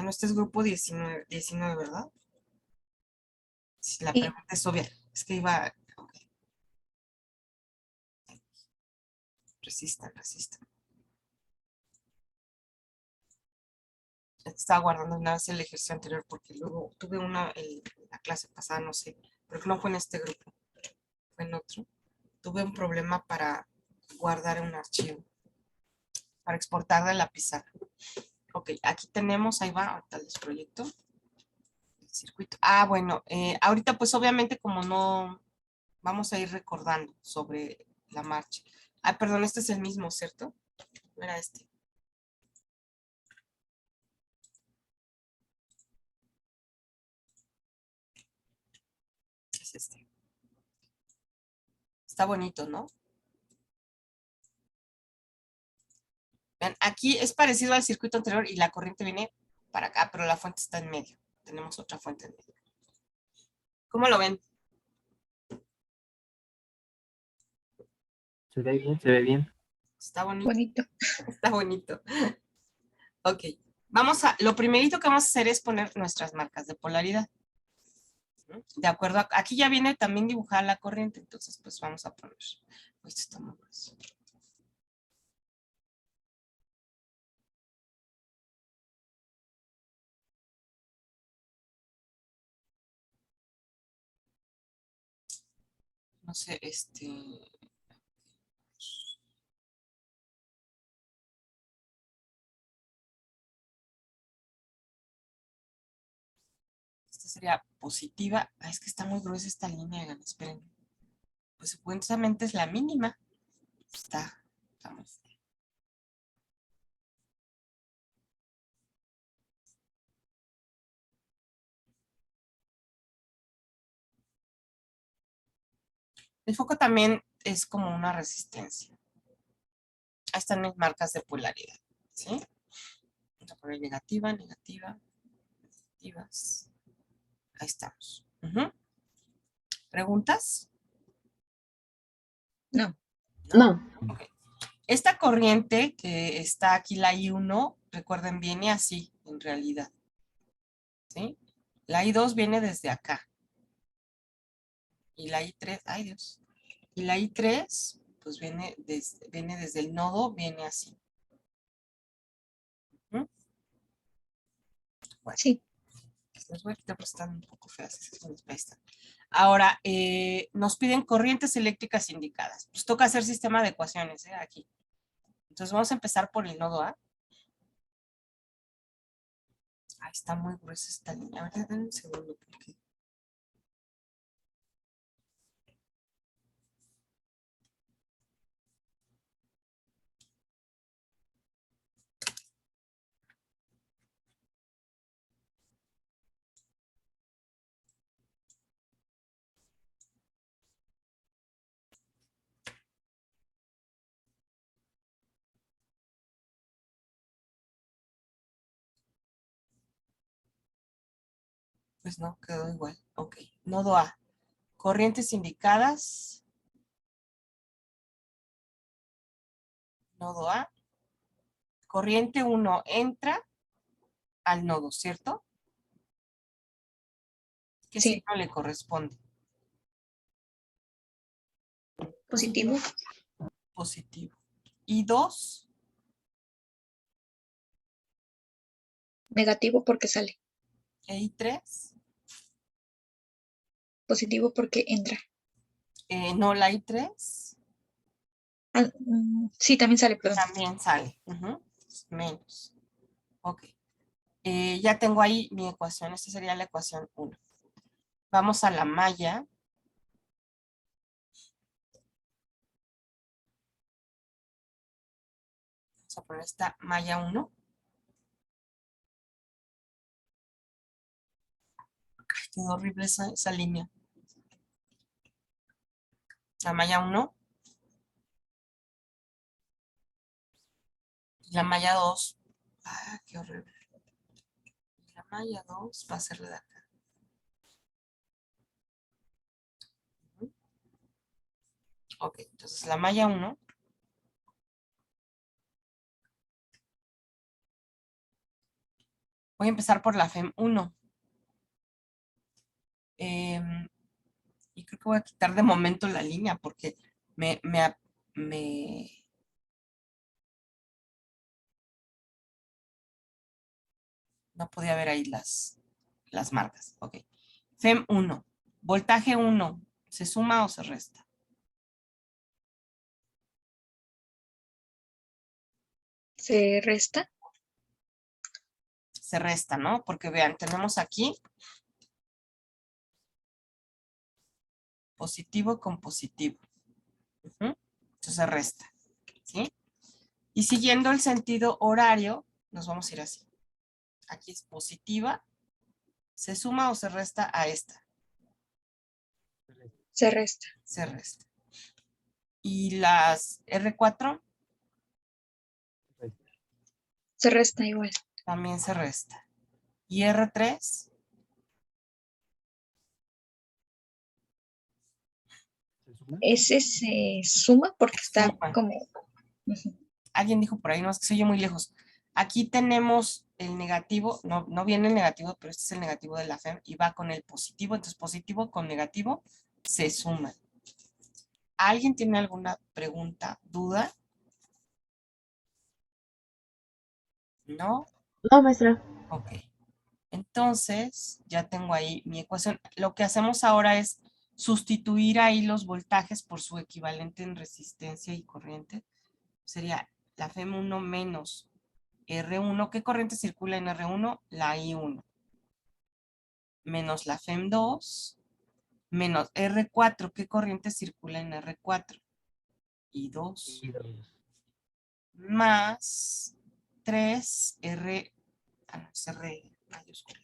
No, este es grupo 19, ¿verdad? Sí, la Sí. pregunta es obvia. Es que iba... ok. Resistan, resistan. Estaba guardando una vez el ejercicio anterior porque luego tuve una en la clase pasada, no sé, pero no fue en este grupo, fue en otro. Tuve un problema para guardar un archivo, para exportar de la pizarra. Ok, aquí tenemos, ahí va, ahorita les proyecto el circuito. Bueno, ahorita pues obviamente como no vamos a ir recordando sobre la marcha. Perdón, este es el mismo, ¿cierto? No era este. Es este. Está bonito, ¿no? Vean, aquí es parecido al circuito anterior y la corriente viene para acá, pero la fuente está en medio. Tenemos otra fuente en medio. ¿Cómo lo ven? Se ve bien, se ve bien. Está bonito. Bonito. Está bonito. Ok. Lo primerito que vamos a hacer es poner nuestras marcas de polaridad. De acuerdo, aquí ya viene también dibujada la corriente, entonces pues vamos a poner. Esto está muy grueso. No sé, esta sería positiva. Es que está muy gruesa esta línea, esperen. Pues supuestamente es la mínima. Estamos. El foco también es como una resistencia. Ahí están mis marcas de polaridad, ¿sí? Vamos a poner negativa, negativa, negativas. Ahí estamos. ¿Preguntas? No. No. Ok. Esta corriente que está aquí, la I1, recuerden, viene así, en realidad. ¿Sí? La I2 viene desde acá. Y la I3, ay Dios. Y la I3, pues viene desde el nodo, viene así. ¿Mm? Bueno, Sí, les voy a quitar porque están un poco feas. Ahí están. Ahora, nos piden corrientes eléctricas indicadas. Pues toca hacer sistema de ecuaciones, aquí. Entonces vamos a empezar por el nodo A. Ahí está muy gruesa esta línea. A ver, denme un segundo. Porque... Pues no, quedó igual. Ok, nodo A. Corrientes indicadas. Nodo A. Corriente 1 entra al nodo, ¿cierto? ¿Qué sí, signo le corresponde? positivo, Positivo. Y 2, negativo porque sale, y 3. positivo porque entra. No, la I3 Ah, sí, también sale, perdón. también sale. Menos. Ok. Ya tengo ahí mi ecuación. Esta sería la ecuación 1. Vamos a la malla. Vamos a poner esta malla 1. Quedó horrible esa línea. La malla 1. La malla 2. Ah, qué horrible. La malla 2 va a ser la de acá. Ok, entonces la malla 1. Voy a empezar por la FEM 1. Y creo que voy a quitar de momento la línea porque me no podía ver ahí las marcas. Ok. FEM 1. Voltaje 1. ¿Se suma o se resta? Se resta, Se resta, ¿no? Porque vean, tenemos aquí positivo con positivo. Entonces se resta. ¿Sí? Y siguiendo el sentido horario, nos vamos a ir así. Aquí es positiva. ¿Se suma o se resta a esta? se resta, Se resta. Y las R4 se resta igual. también se resta. Y R3 Ese se suma porque está suma. como... Ujú. Alguien dijo por ahí, no, es que se oye muy lejos. Aquí tenemos el negativo, no viene el negativo, pero este es el negativo de la FEM y va con el positivo, entonces positivo con negativo se suman. ¿Alguien tiene alguna pregunta, duda? ¿No? No, maestra. Ok. Entonces, ya tengo ahí mi ecuación. Lo que hacemos ahora es sustituir ahí los voltajes por su equivalente en resistencia y corriente. Sería la FEM1 menos R1. ¿Qué corriente circula en R1? La I1. Menos la FEM2 menos R4. ¿Qué corriente circula en R4? I2. Más 3 R, no, es R mayúscula.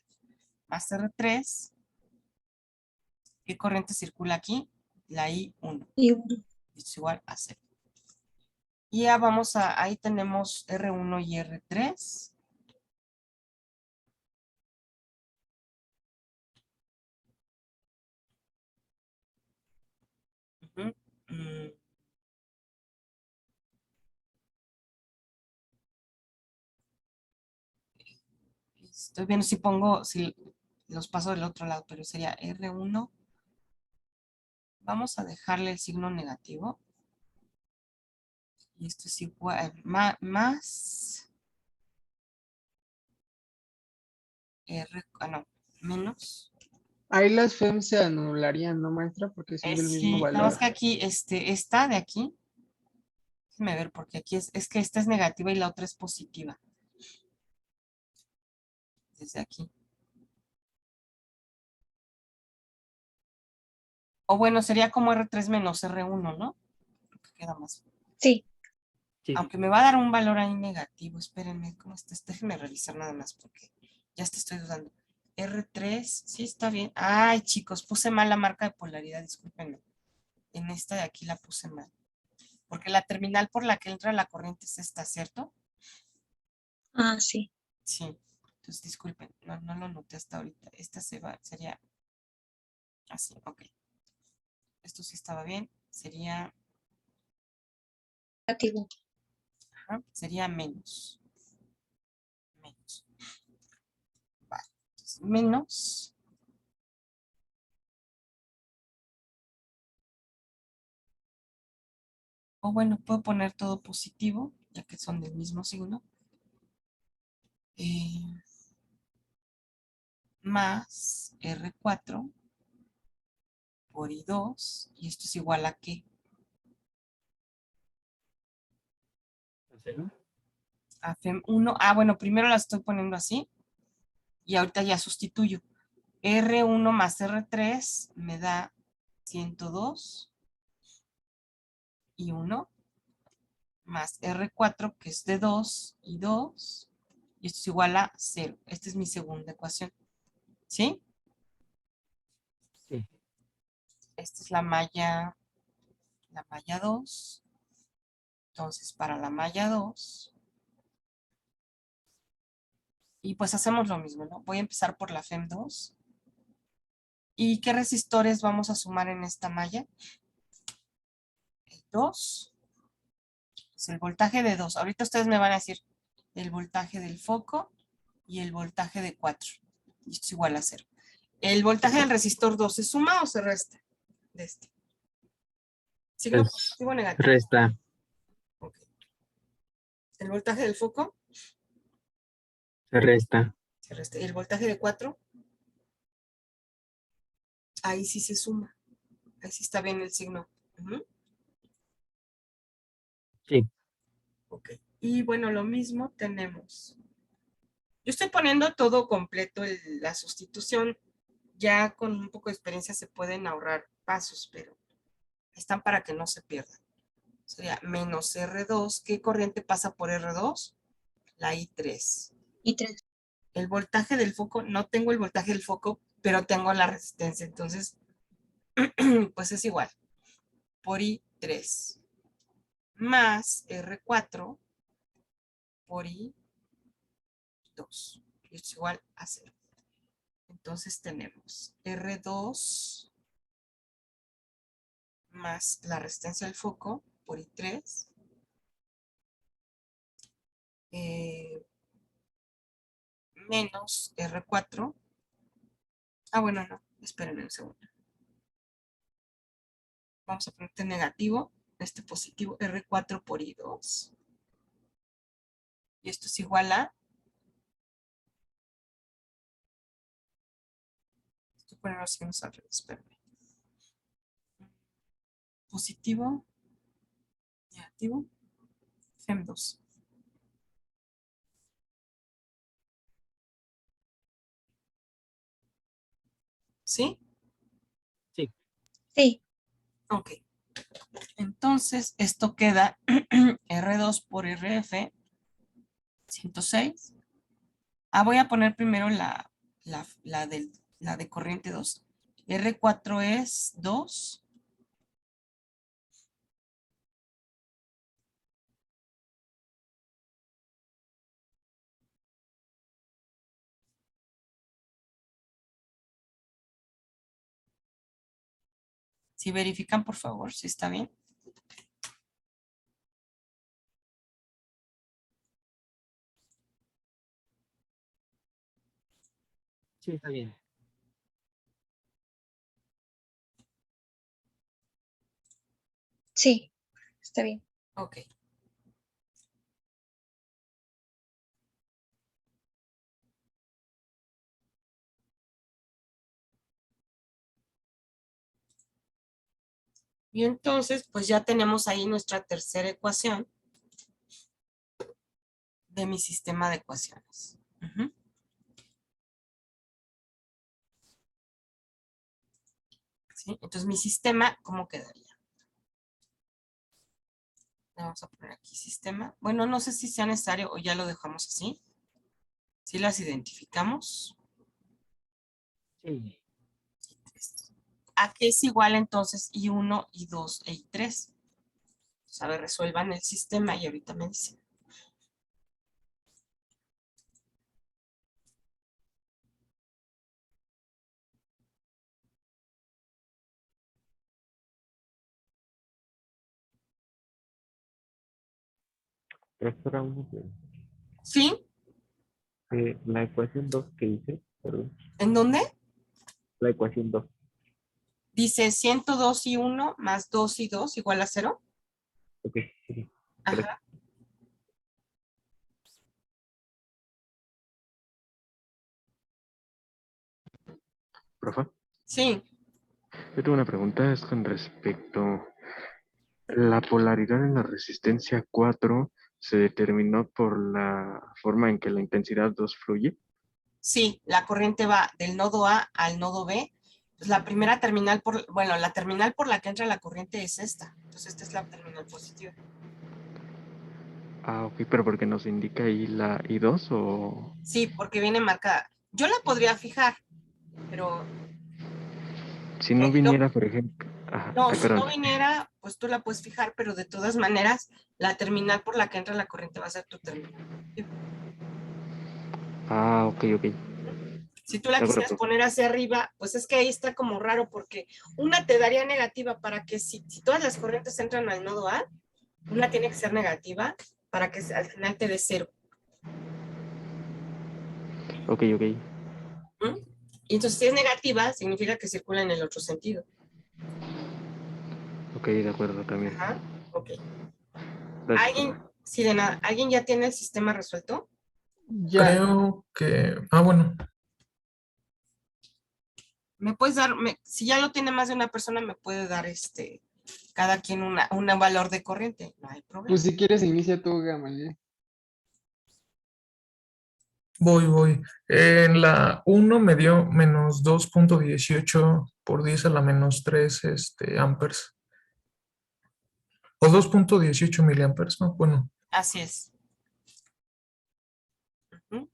Más R3. ¿Qué corriente circula aquí? La I1. Y Es igual a 0. Y ya vamos ahí tenemos R1 y R3. Estoy viendo si los paso del otro lado, pero sería R1 Vamos a dejarle el signo negativo. Y esto es igual, más R, no, menos. Ahí las FEM se anularían, ¿no, maestra? Porque son del mismo Sí, nada más valor. que aquí, esta de aquí, déjame ver, porque aquí es que esta es negativa y la otra es positiva. Desde aquí. O bueno, sería como R3 menos R1, ¿no? Creo que queda más. Sí, Sí. Aunque me va a dar un valor ahí negativo. Espérenme, ¿cómo está? Déjenme revisar nada más porque ya estoy dudando. R3, sí está bien. Ay, chicos, puse mal la marca de polaridad, discúlpenme. En esta de aquí la puse mal. Porque la terminal por la que entra la corriente es esta, ¿cierto? sí. Sí. Entonces, disculpen, no lo noté hasta ahorita. Esta sería así, ok. Esto sí estaba bien. Sería, Negativo. sería menos. Menos. Vale. Entonces, menos. O bueno, puedo poner todo positivo, ya que son del mismo signo. Más R4 por I2. Y esto es igual a ¿qué? A FEM1. Ah, bueno, primero la estoy poniendo así. Y ahorita ya sustituyo. R1 más R3 me da 102 y 1 más R4 que es de 2 y 2 y esto es igual a 0. Esta es mi segunda ecuación. ¿Sí? Sí. Esta es la malla 2. Entonces, para la malla 2, y pues hacemos lo mismo, ¿no? Voy a empezar por la FEM2. ¿Y qué resistores vamos a sumar en esta malla? El 2. Pues el voltaje de 2. Ahorita ustedes me van a decir el voltaje del foco y el voltaje de 4. Y esto es igual a 0. ¿El voltaje del resistor 2 se suma o se resta de este? ¿Signo Pues, positivo o negativo? resta. Ok. ¿El voltaje del foco? Se resta. Se resta. ¿Y el voltaje de 4? Ahí sí se suma. Ahí sí está bien el signo. Ujú. Sí. Ok. Y bueno, lo mismo tenemos. Yo estoy poniendo todo completo, la sustitución. Ya con un poco de experiencia se pueden ahorrar pasos, pero están para que no se pierdan. Sería menos R2. ¿Qué corriente pasa por R2? La I3. Y 3. El voltaje del foco, no tengo el voltaje del foco, pero tengo la resistencia. Entonces, pues es igual. Por I3 más R4 por I2. Y esto es igual a 0. Entonces tenemos R2 más la resistencia del foco por I3 menos R4. Ah, bueno, no, espérenme un segundo. Vamos a ponerte negativo, este positivo, R4 por I2. Y esto es igual a... Estoy poniendo los signos al revés, espérenme. Positivo, negativo, FEM2. ¿Sí? Sí. Sí. Ok. Entonces, esto queda R2 por RF, 106. Ah, voy a poner primero la de corriente 2. R4 es 2. Si verifican, por favor, si está bien. Sí, está bien. Sí, está bien. Ok. Y entonces, pues ya tenemos ahí nuestra tercera ecuación de mi sistema de ecuaciones. Ujú. ¿Sí? Entonces, mi sistema, ¿cómo quedaría? Vamos a poner aquí sistema. Bueno, no sé si sea necesario o ya lo dejamos así. Si las identificamos. Sí. ¿A qué es igual entonces I1, I2 e I3? Pues, a ver, resuelvan el sistema y ahorita me dicen. Profesora, ¿Sí? la ecuación 2 que hice, perdón, ¿En dónde? la ecuación 2. Dice 102 y 1 más 2 y 2 igual a 0. Ok, ok, correcto. Ajá. Profe, Sí, yo tengo una pregunta, es con respecto la polaridad en la resistencia 4 se determinó por la forma en que la intensidad 2 fluye. sí, la corriente va del nodo A al nodo B. Pues la primera terminal bueno, la terminal por la que entra la corriente es esta. Entonces esta es la terminal positiva. Ah, ok, pero porque nos indica ahí la I2 o... Sí, porque viene marcada. Yo la podría fijar, pero Si no yo, viniera, por ejemplo... Ajá, no, ay, si perdón. no viniera, pues tú la puedes fijar, pero de todas maneras, la terminal por la que entra la corriente va a ser tu terminal. Ah, ok, ok. De Si tú la acuerdo, quisieras profe. poner hacia arriba, pues es que ahí está como raro porque una te daría negativa para que si todas las corrientes entran al nodo A, una tiene que ser negativa para que al final te dé 0. Ok, ok. Y entonces si es negativa, significa que circula en el otro sentido. Ok, de acuerdo también. Ajá, ok. Gracias, ¿Alguien, profe. sí, de nada, ¿alguien ya tiene el sistema resuelto? Ya, Creo que... Ah, bueno. Me puedes dar, si ya lo tiene más de una persona, me puede dar cada quien un valor de corriente. No hay problema. pues si quieres inicia tú, Gamaliel. Voy. En la 1 me dio menos 2.18 por 10 a la menos 3 amperes. O 2.18 miliamperes, ¿no? Bueno, Así es. Ujú.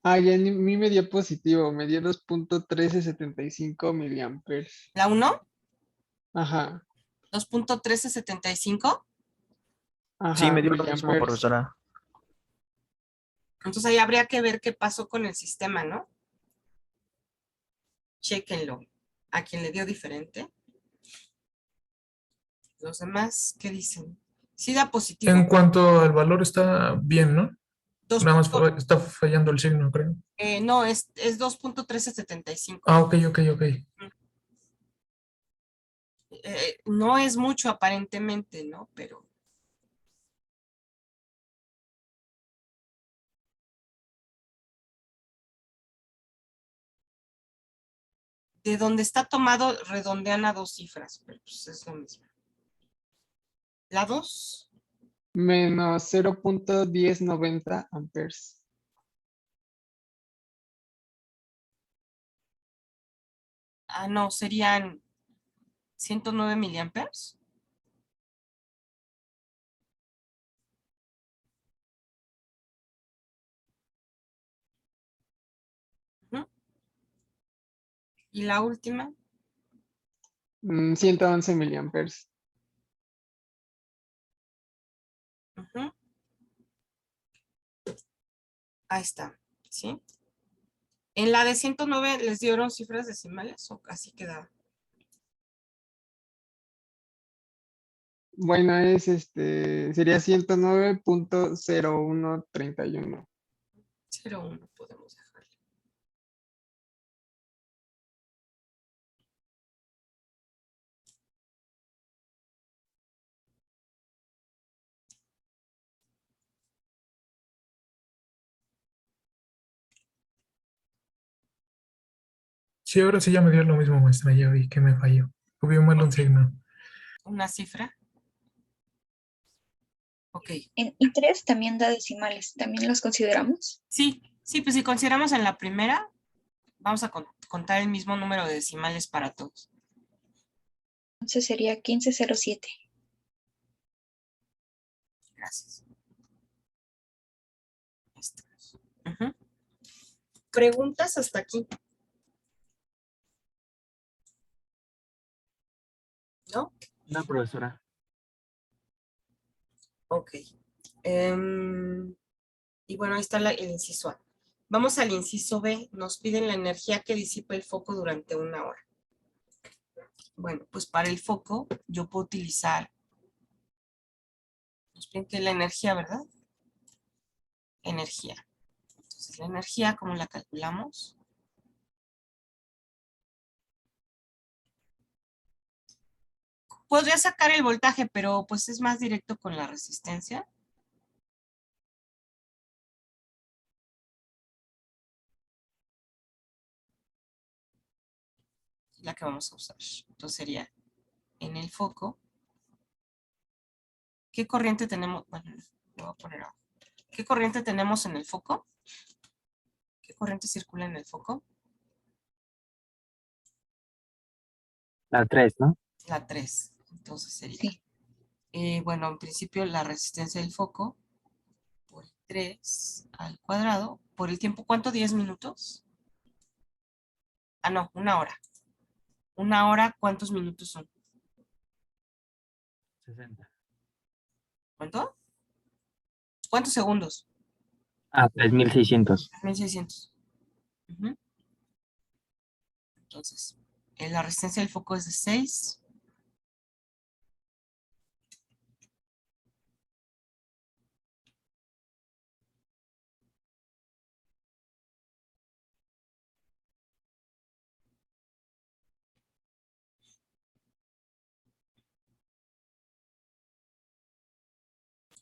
Ah, ya a mí me dio positivo, me dio 2.1375 miliamperes. La 1, Ajá, 2.1375. Sí, ajá, me dio lo mismo, miliamperes. profesora. Entonces ahí habría que ver qué pasó con el sistema, ¿no? Chéquenlo. A quien le dio diferente. Los demás, ¿qué dicen? Sí da en positivo. cuanto al valor está bien, ¿no? Dos Nada más punto- está fallando el signo, creo. no, es 2.1375. Ah, ok. No es mucho aparentemente, ¿no? Pero de donde está tomado redondean a 2 cifras, pero pues es lo mismo. La 2, Menos 0.1090 amperes. no, serían 109 miliamperes. Ujú. Y la última, 111 miliamperes. ujú, ahí está, ¿sí? En la de 109 les dieron cifras decimales o así quedaba. Bueno, sería 109.0131. 0,1 podemos dejarle. Sí, ahora sí ya me dio lo mismo, maestra. Ya vi que me falló. Hubo mal un signo. Una cifra. Ok. En I3 también da decimales, ¿también los consideramos? Sí, pues si consideramos en la primera, vamos a contar el mismo número de decimales para todos. Entonces sería 1507. Gracias. Estamos. Ujú. ¿Preguntas hasta aquí? ¿No? No, profesora. Ok. Y bueno, ahí está el inciso A. Vamos al inciso B. Nos piden la energía que disipa el foco durante 1 hora. Bueno, pues para el foco yo puedo utilizar, nos piden que la energía, ¿verdad? Energía. Entonces la energía, ¿cómo la calculamos? Podría sacar el voltaje, pero pues es más directo con la resistencia. La que vamos a usar. Entonces sería en el foco. ¿Qué corriente tenemos? Bueno, lo voy a poner abajo. ¿Qué corriente tenemos en el foco? ¿Qué corriente circula en el foco? La 3, ¿no? La 3. Entonces sería, Sí. bueno, en principio la resistencia del foco por 3 al cuadrado. ¿Por el tiempo cuánto? ¿10 minutos? Ah, no, 1 hora. 1 hora, ¿cuántos minutos son? 60. ¿Cuánto? ¿Cuántos segundos? Ah, 3600. 1600. Ujú. Entonces, la resistencia del foco es de 6.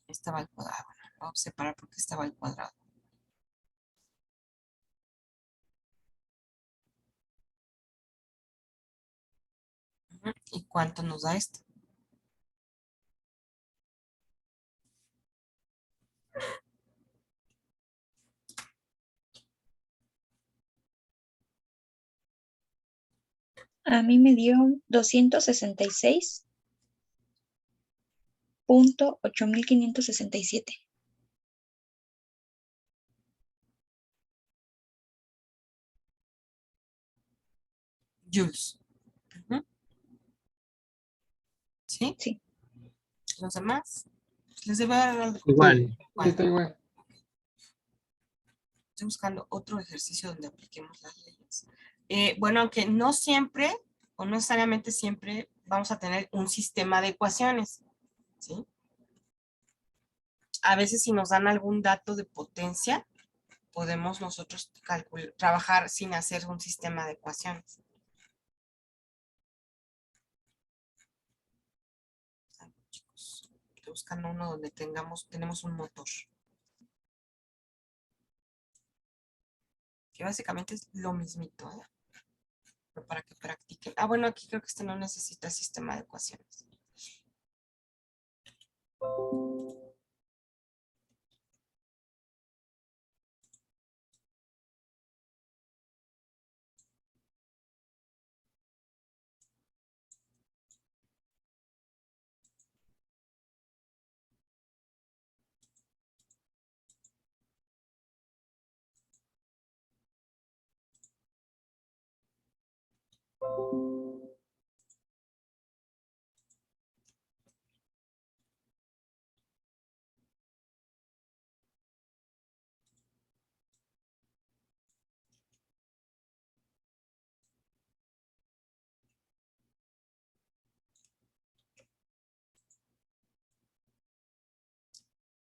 Esta va al cuadrado. Bueno, lo voy a separar porque esta va al cuadrado. Ujú. ¿Y cuánto nos da esto? A mí me dio 266.8567. Joules. Ujú. ¿Sí? Sí. Los demás, pues les debe dar algo. Igual. Sí, Igual. está igual. Estoy buscando otro ejercicio donde apliquemos las leyes. Bueno, aunque no siempre o no necesariamente siempre vamos a tener un sistema de ecuaciones, ¿sí? A veces si nos dan algún dato de potencia, podemos nosotros trabajar sin hacer un sistema de ecuaciones. Chicos, estoy buscando uno donde tenemos un motor. Que básicamente es lo mismito, ¿eh? Pero para que practiquen. Ah, bueno, aquí creo que este no necesita sistema de ecuaciones.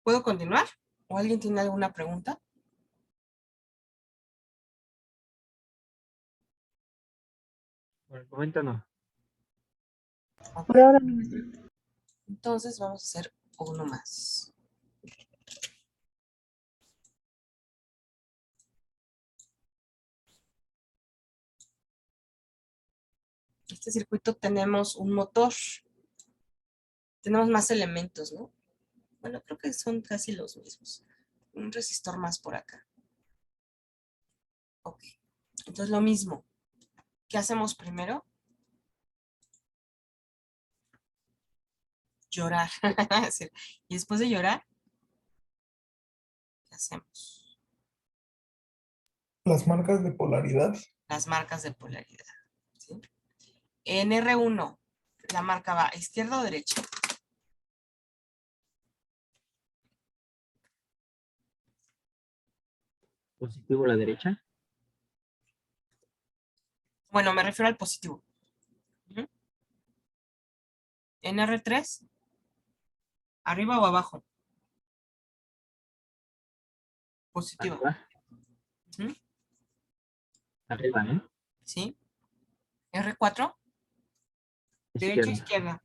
¿Puedo continuar? ¿O alguien tiene alguna pregunta? Por el momento no. Ok. Por ahora, Entonces vamos a hacer uno más. Este circuito tenemos un motor. Tenemos más elementos, ¿no? Bueno, creo que son casi los mismos. Un resistor más por acá. Ok. Entonces lo mismo. ¿Qué hacemos primero? Llorar. Sí. Y después de llorar, ¿qué hacemos? Las marcas de polaridad. Las marcas de polaridad. ¿Sí? En R1, la marca va a izquierda o derecha. Positivo a la derecha. Bueno, me refiero al positivo. Ujú. En R3, arriba o abajo. Positivo. Arriba. Ujú. Arriba, ¿no? ¿Sí? R4, derecha o Izquierda. izquierda. A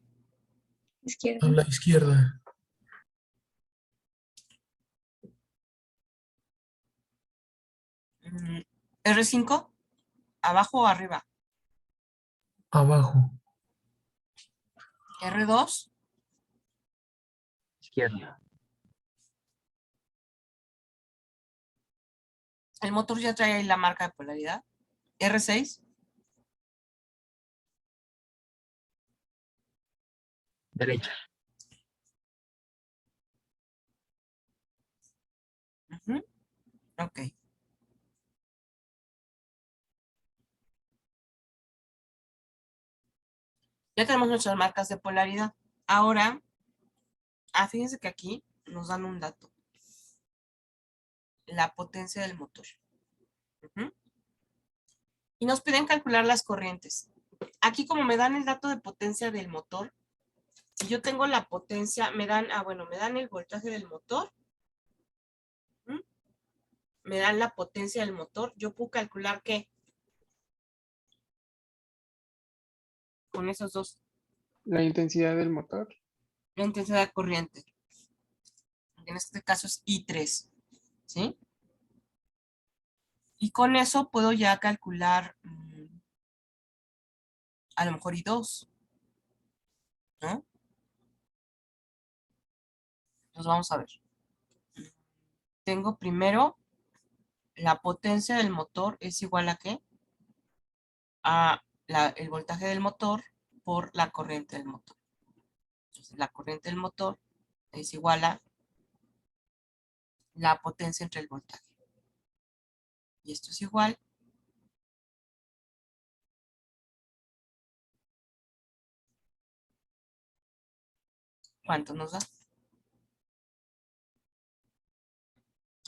Izquierda. la izquierda. R5, abajo o arriba. Abajo. R2, Izquierda. el motor ya trae ahí la marca de polaridad. R6, Derecha. ujú, ok. Ya tenemos nuestras marcas de polaridad. Ahora, fíjense que aquí nos dan un dato. La potencia del motor. Ujú. Y nos piden calcular las corrientes. Aquí como me dan el dato de potencia del motor, si yo tengo la potencia, me dan, bueno, me dan el voltaje del motor, ¿m? Me dan la potencia del motor, yo puedo calcular ¿qué? Con esos dos, La intensidad del motor. la intensidad de corriente. En este caso es I3, ¿sí? Y con eso puedo ya calcular a lo mejor I2, ¿no? Entonces vamos a ver. Tengo primero la potencia del motor es igual a ¿qué? A el voltaje del motor por la corriente del motor. Entonces, la corriente del motor es igual a la potencia entre el voltaje. Y esto es igual ¿cuánto nos da?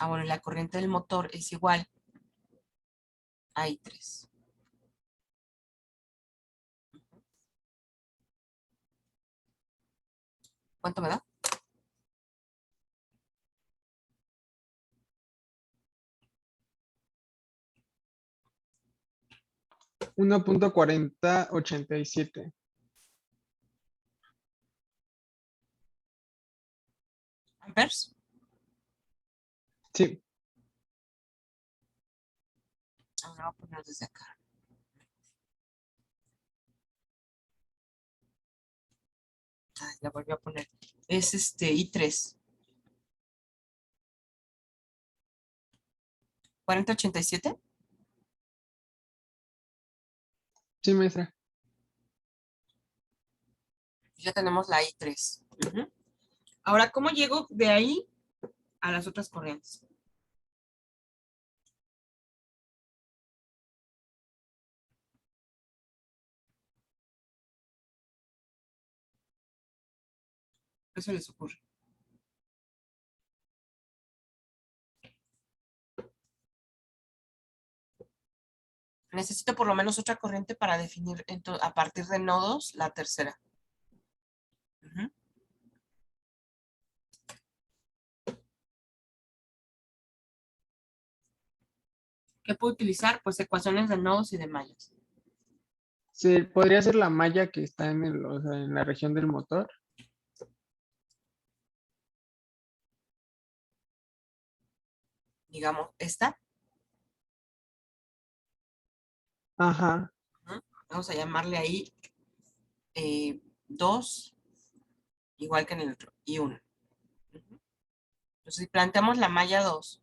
Bueno, la corriente del motor es igual a I3. ¿Cuánto me da? 1.4087. ¿Amperes? Sí. Ahora voy a poner desde acá. La volví a poner. Es I3. 4087. Sí, maestra. Ya tenemos la I3. Ujú. Ahora, ¿cómo llego de ahí a las otras corrientes? ¿Qué se les ocurre? Necesito por lo menos otra corriente para definir a partir de nodos la tercera. Ujú. ¿Qué puedo utilizar? Pues ecuaciones de nodos y de mallas. Podría ser la malla que está o sea, en la región del motor. Digamos, esta. Ajá. Ujú. Vamos a llamarle ahí 2, igual que en el otro, y 1. Entonces, si planteamos la malla 2,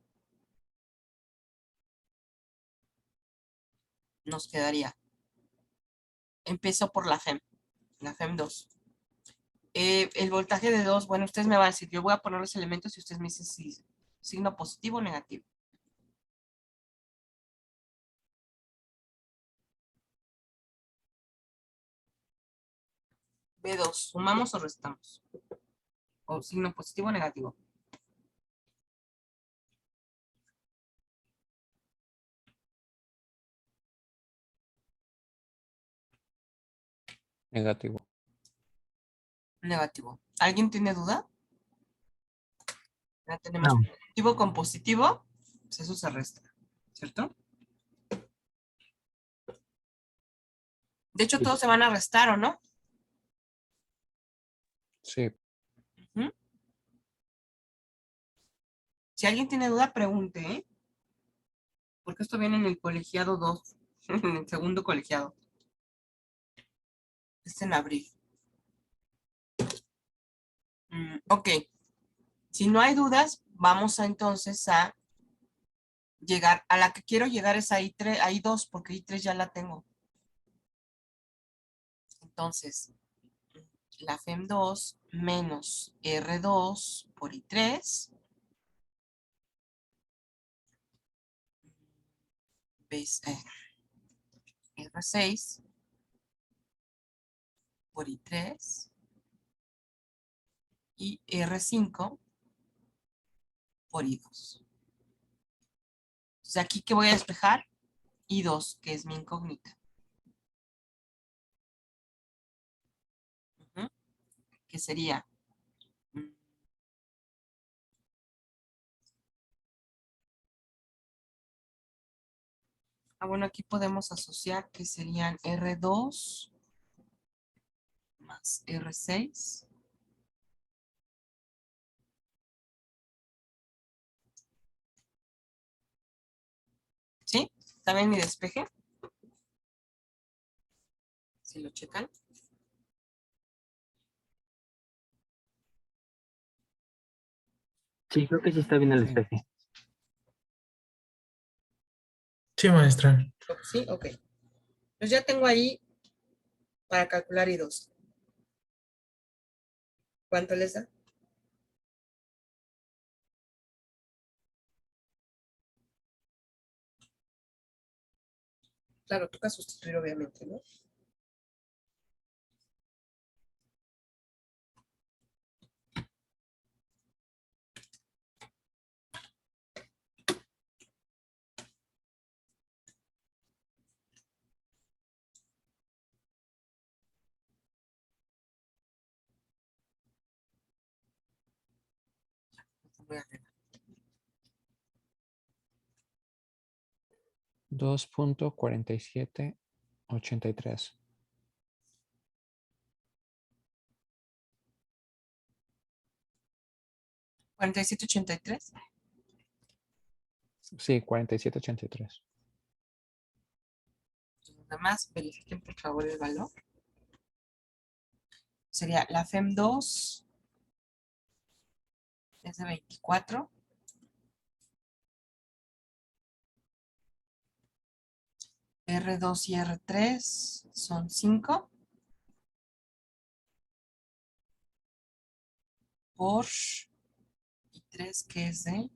nos quedaría. Empiezo por la FEM 2. El voltaje de 2, bueno, ustedes me van a decir, yo voy a poner los elementos y ustedes me dicen si signo positivo o negativo. B2, ¿sumamos o restamos? O signo positivo o negativo. Negativo. Negativo. ¿Alguien tiene duda? Ya tenemos No. positivo con positivo, pues eso se resta, ¿cierto? De hecho, Sí. todos se van a restar, ¿o no? Sí. Ujú. Si alguien tiene duda, pregunte, ¿eh? Porque esto viene en el colegiado 2, en el segundo colegiado. Es en abril. Ok. Si no hay dudas, vamos a entonces a llegar, a la que quiero llegar es a I3, a I2, porque I3 ya la tengo. Entonces, la FEM2 menos R2 por I3. ¿Ves? R6 por I3 y R5 por I2. Entonces, aquí que voy a despejar I2, que es mi incógnita. Que sería bueno, aquí podemos asociar que serían R2 más R6 ¿sí? ¿Está bien mi despeje? Si lo checan. Sí, creo que sí está bien el Sí. despeje. Sí, maestra. Sí, ok. Pues ya tengo ahí para calcular I2. ¿Cuánto les da? Claro, toca sustituir obviamente, ¿no? Voy a hacer 2.4783. $47.83. Sí, 4783. Nada más verifiquen por favor el valor. Sería la FEM2 es de 24. R2 y R3 son 5. Por I3 que es de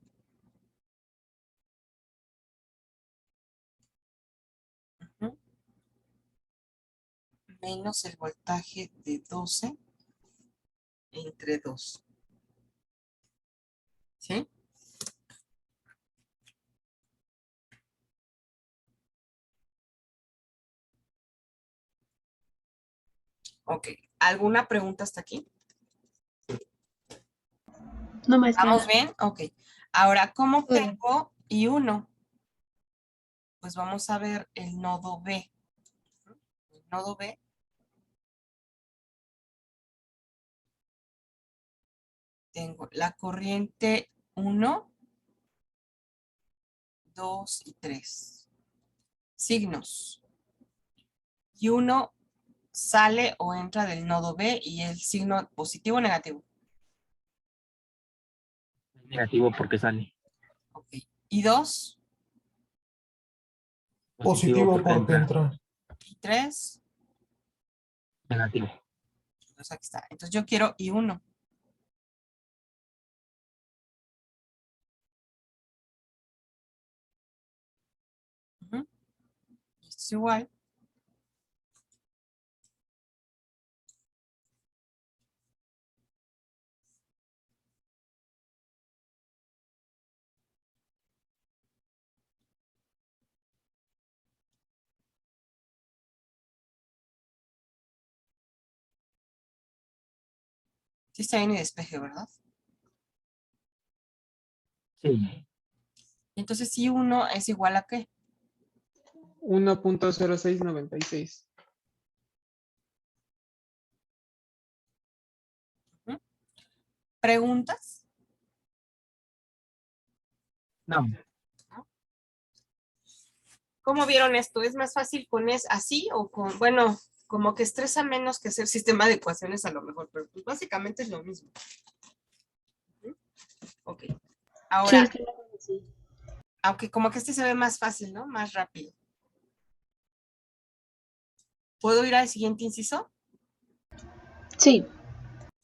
menos el voltaje de 12 entre 2. ¿Sí? Ok. ¿Alguna pregunta hasta aquí? No, maestra. ¿Vamos bien? Ok. Ahora, ¿cómo Muy bien. tengo I1? Pues vamos a ver el nodo B. El nodo B tengo la corriente 1, 2 y 3. Signos. y 1 sale o entra del nodo B y el signo positivo o negativo. Negativo porque sale. Ok. Y 2 Positivo porque entra. entra. y 3. Negativo. Entonces aquí está. Entonces yo quiero y 1. Esto es igual. Sí está bien y despeje, ¿verdad? Sí. Entonces si 1 es igual a ¿qué? 1.0696. ¿Preguntas? No. ¿Cómo vieron esto? ¿Es más fácil con así o con, bueno, como que estresa menos que hacer sistema de ecuaciones a lo mejor, pero pues básicamente es lo mismo. Ok. Ahora, aunque como que este se ve más fácil, ¿no? Más rápido. ¿Puedo ir al siguiente inciso? Sí.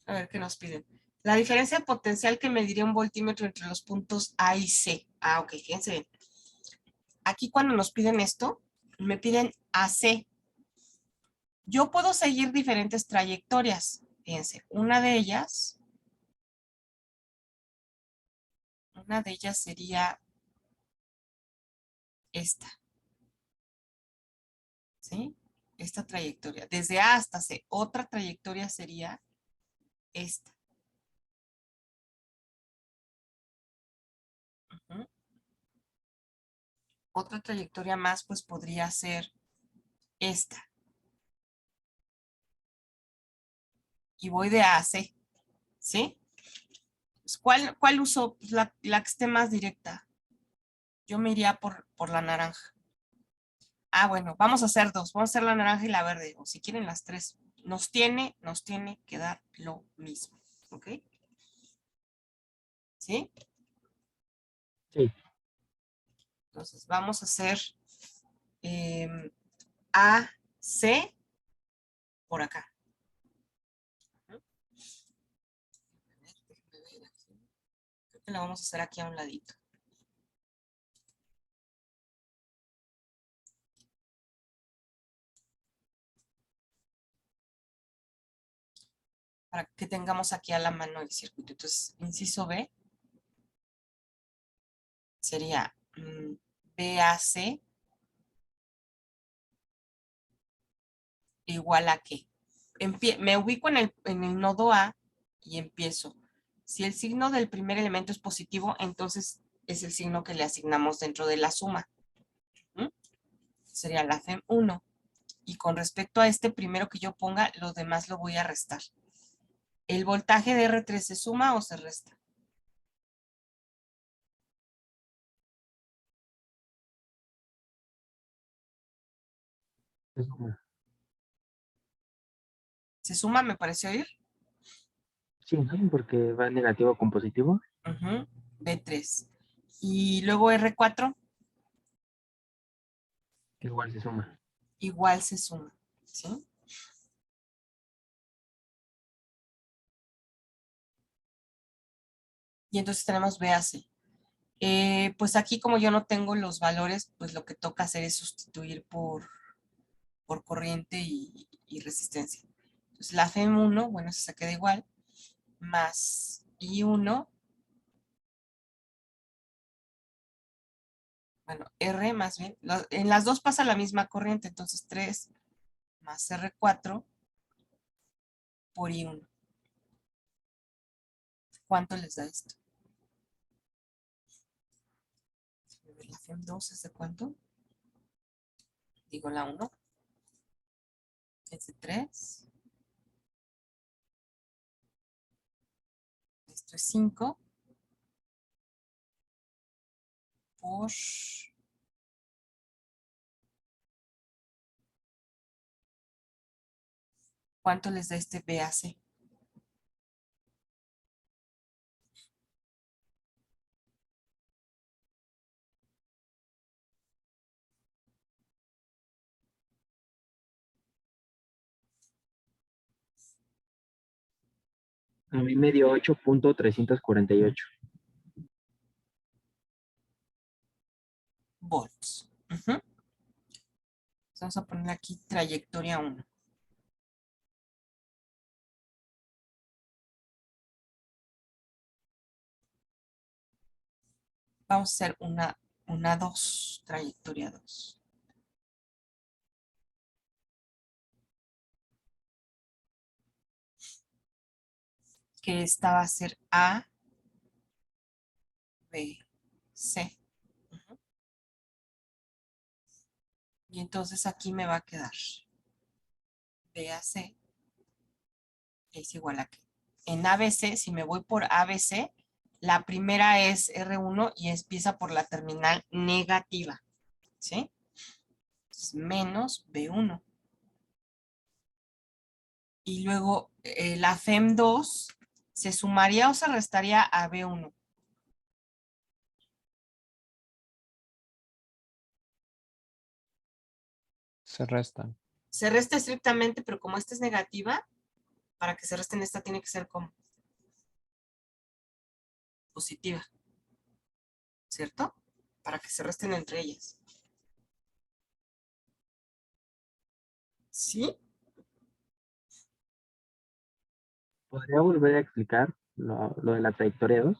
A ver qué nos piden. La diferencia potencial que mediría un voltímetro entre los puntos A y C. Ah, ok, fíjense bien. Aquí cuando nos piden esto, me piden AC. Yo puedo seguir diferentes trayectorias. Fíjense, una de ellas sería esta. ¿Sí? Esta trayectoria. Desde A hasta C. Otra trayectoria sería esta. Ujú. Otra trayectoria más, pues podría ser esta. Y voy de A a C. ¿Sí? Pues, ¿cuál uso? Pues la que esté más directa. Yo me iría por la naranja. Ah, bueno, vamos a hacer dos. Vamos a hacer la naranja y la verde. O si quieren las tres. Nos tiene que dar lo mismo. ¿Ok? ¿Sí? Sí. Entonces vamos a hacer A, C por acá. Creo que la vamos a hacer aquí a un ladito. Para que tengamos aquí a la mano el circuito. Entonces, inciso B sería BAC igual a qué. Me ubico en el nodo A y empiezo. Si el signo del primer elemento es positivo, entonces es el signo que le asignamos dentro de la suma. Sería la FEM 1. Y con respecto a este primero que yo ponga, lo demás lo voy a restar. ¿El voltaje de R3 se suma o se resta? Se suma. ¿Se suma? ¿Me pareció oír? Sí, ¿no? Porque va negativo con positivo. B3. Y luego R4 Igual se suma. igual se suma. ¿Sí? Y entonces tenemos BAC. Pues aquí como yo no tengo los valores, pues lo que toca hacer es sustituir por corriente y resistencia. Entonces la FEM1, bueno, esa se queda igual, más I1, bueno, R más bien, en las dos pasa la misma corriente, entonces 3 más R4 por I1. ¿Cuánto les da esto? La FEM2 es de ¿cuánto? Digo la 1. Es de 3. Esto es 5 por ¿Cuánto les da este BAC? A mí me dio 8.348. Volts. Ujú. Vamos a poner aquí trayectoria 1. Vamos a hacer una 2, trayectoria 2. Que esta va a ser A, B, C. Ujú. Y entonces aquí me va a quedar BAC es igual a que en ABC, si me voy por ABC, la primera es R1 y empieza por la terminal negativa, ¿sí? Entonces, menos B1. Y luego la FEM2 se sumaría o se restaría a B1. Se restan. Se resta estrictamente, pero como esta es negativa, para que se resten esta tiene que ser como positiva, ¿cierto? Para que se resten entre ellas. ¿Sí? ¿Podría volver a explicar lo de la trayectoria 2?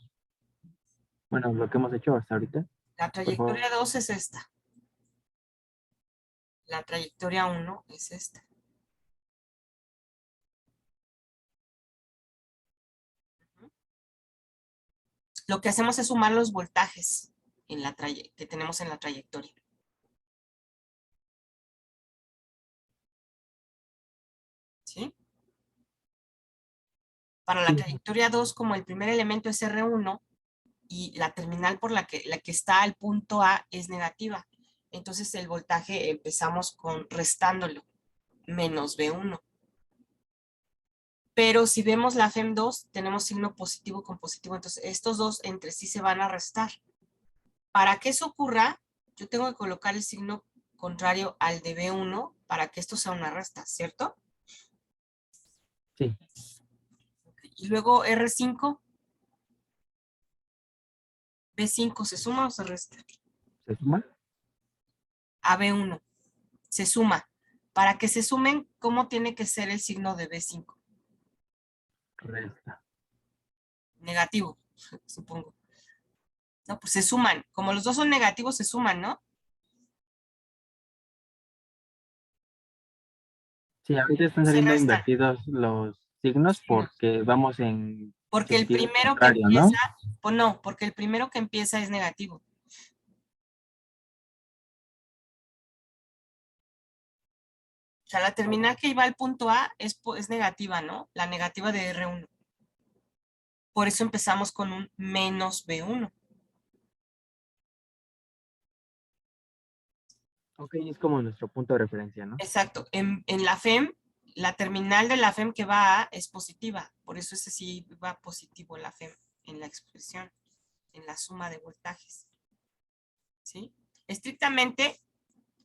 Bueno, lo que hemos hecho hasta ahorita. La Por favor. trayectoria 2 es esta. La trayectoria 1 es esta. Lo que hacemos es sumar los voltajes en la que tenemos en la trayectoria. ¿Sí? Para la Sí. trayectoria 2, como el primer elemento es R1 y la terminal por la que está al punto A es negativa, entonces el voltaje empezamos con restándolo, menos B1. Pero si vemos la FEM2, tenemos signo positivo con positivo, entonces estos dos entre sí se van a restar. Para que eso ocurra, yo tengo que colocar el signo contrario al de B1 para que esto sea una resta, ¿cierto? Sí. Y luego R5, B5, ¿se suma o se resta? ¿Se suma? A B1, se suma. Para que se sumen, ¿cómo tiene que ser el signo de B5? Resta. Negativo, supongo. No, pues se suman. Como los dos son negativos, se suman, ¿no? Sí, ahorita están Se saliendo restan. invertidos los signos porque vamos en Porque el sentido primero que contrario, ¿no? empieza, pues no, porque el primero que empieza es negativo. O sea, la terminal que iba al punto A es negativa, ¿no? La negativa de R1. Por eso empezamos con un menos B1. Ok, es como nuestro punto de referencia, ¿no? Exacto. En la FEM, la terminal de la FEM que va a A es positiva. Por eso ese sí va positivo en la FEM, en la expresión, en la suma de voltajes. ¿Sí? Estrictamente,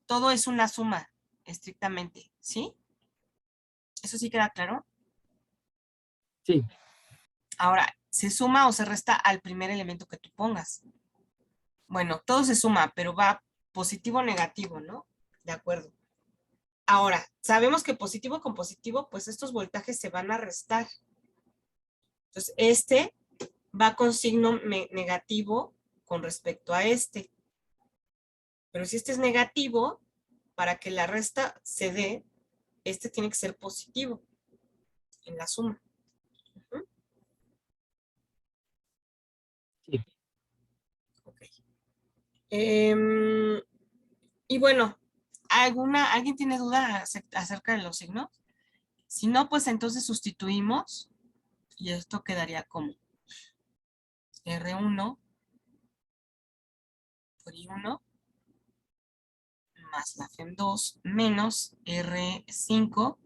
todo es una suma, estrictamente. ¿Sí? ¿Eso sí queda claro? Sí. Ahora, ¿se suma o se resta al primer elemento que tú pongas? Bueno, todo se suma, pero va positivo o negativo, ¿no? De acuerdo. Ahora, sabemos que positivo con positivo, pues estos voltajes se van a restar. Entonces, este va con signo negativo con respecto a este. Pero si este es negativo, para que la resta se dé, este tiene que ser positivo en la suma. Ujú. Sí. Ok. Y bueno, ¿alguien tiene duda acerca de los signos? Si no, pues entonces sustituimos y esto quedaría como R1 por I1 más la FEM2 menos R5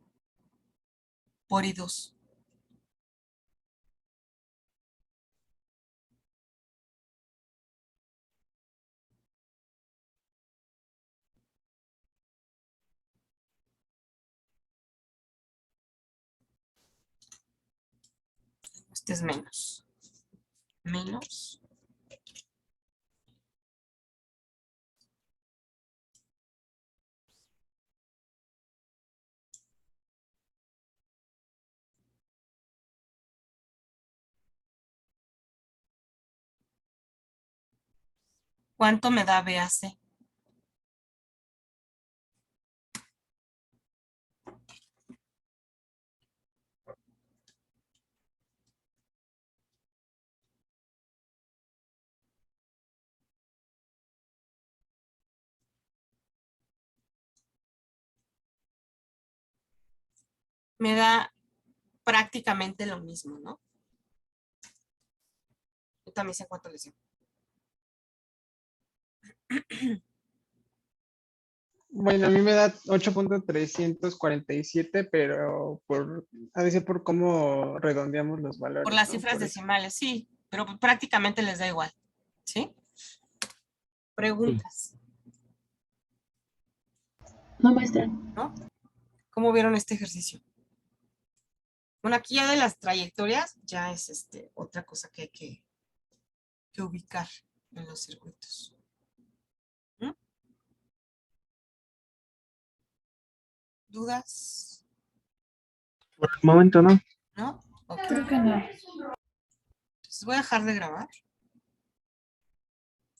por I2. Este es menos. Menos. ¿Cuánto me da BAC? Me da prácticamente lo mismo, ¿no? Yo también sé cuánto les dio. Bueno, a mí me da 8.347, pero ha de ser por cómo redondeamos los valores. Por las ¿no? cifras Por eso. decimales, sí, pero prácticamente les da igual. ¿Sí? Preguntas, No, maestra. ¿no? ¿Cómo vieron este ejercicio? Bueno, aquí ya de las trayectorias ya es otra cosa que hay que ubicar en los circuitos. ¿Mm? ¿Dudas? Por el momento no. ¿No? Ok. Creo que no. Entonces voy a dejar de grabar.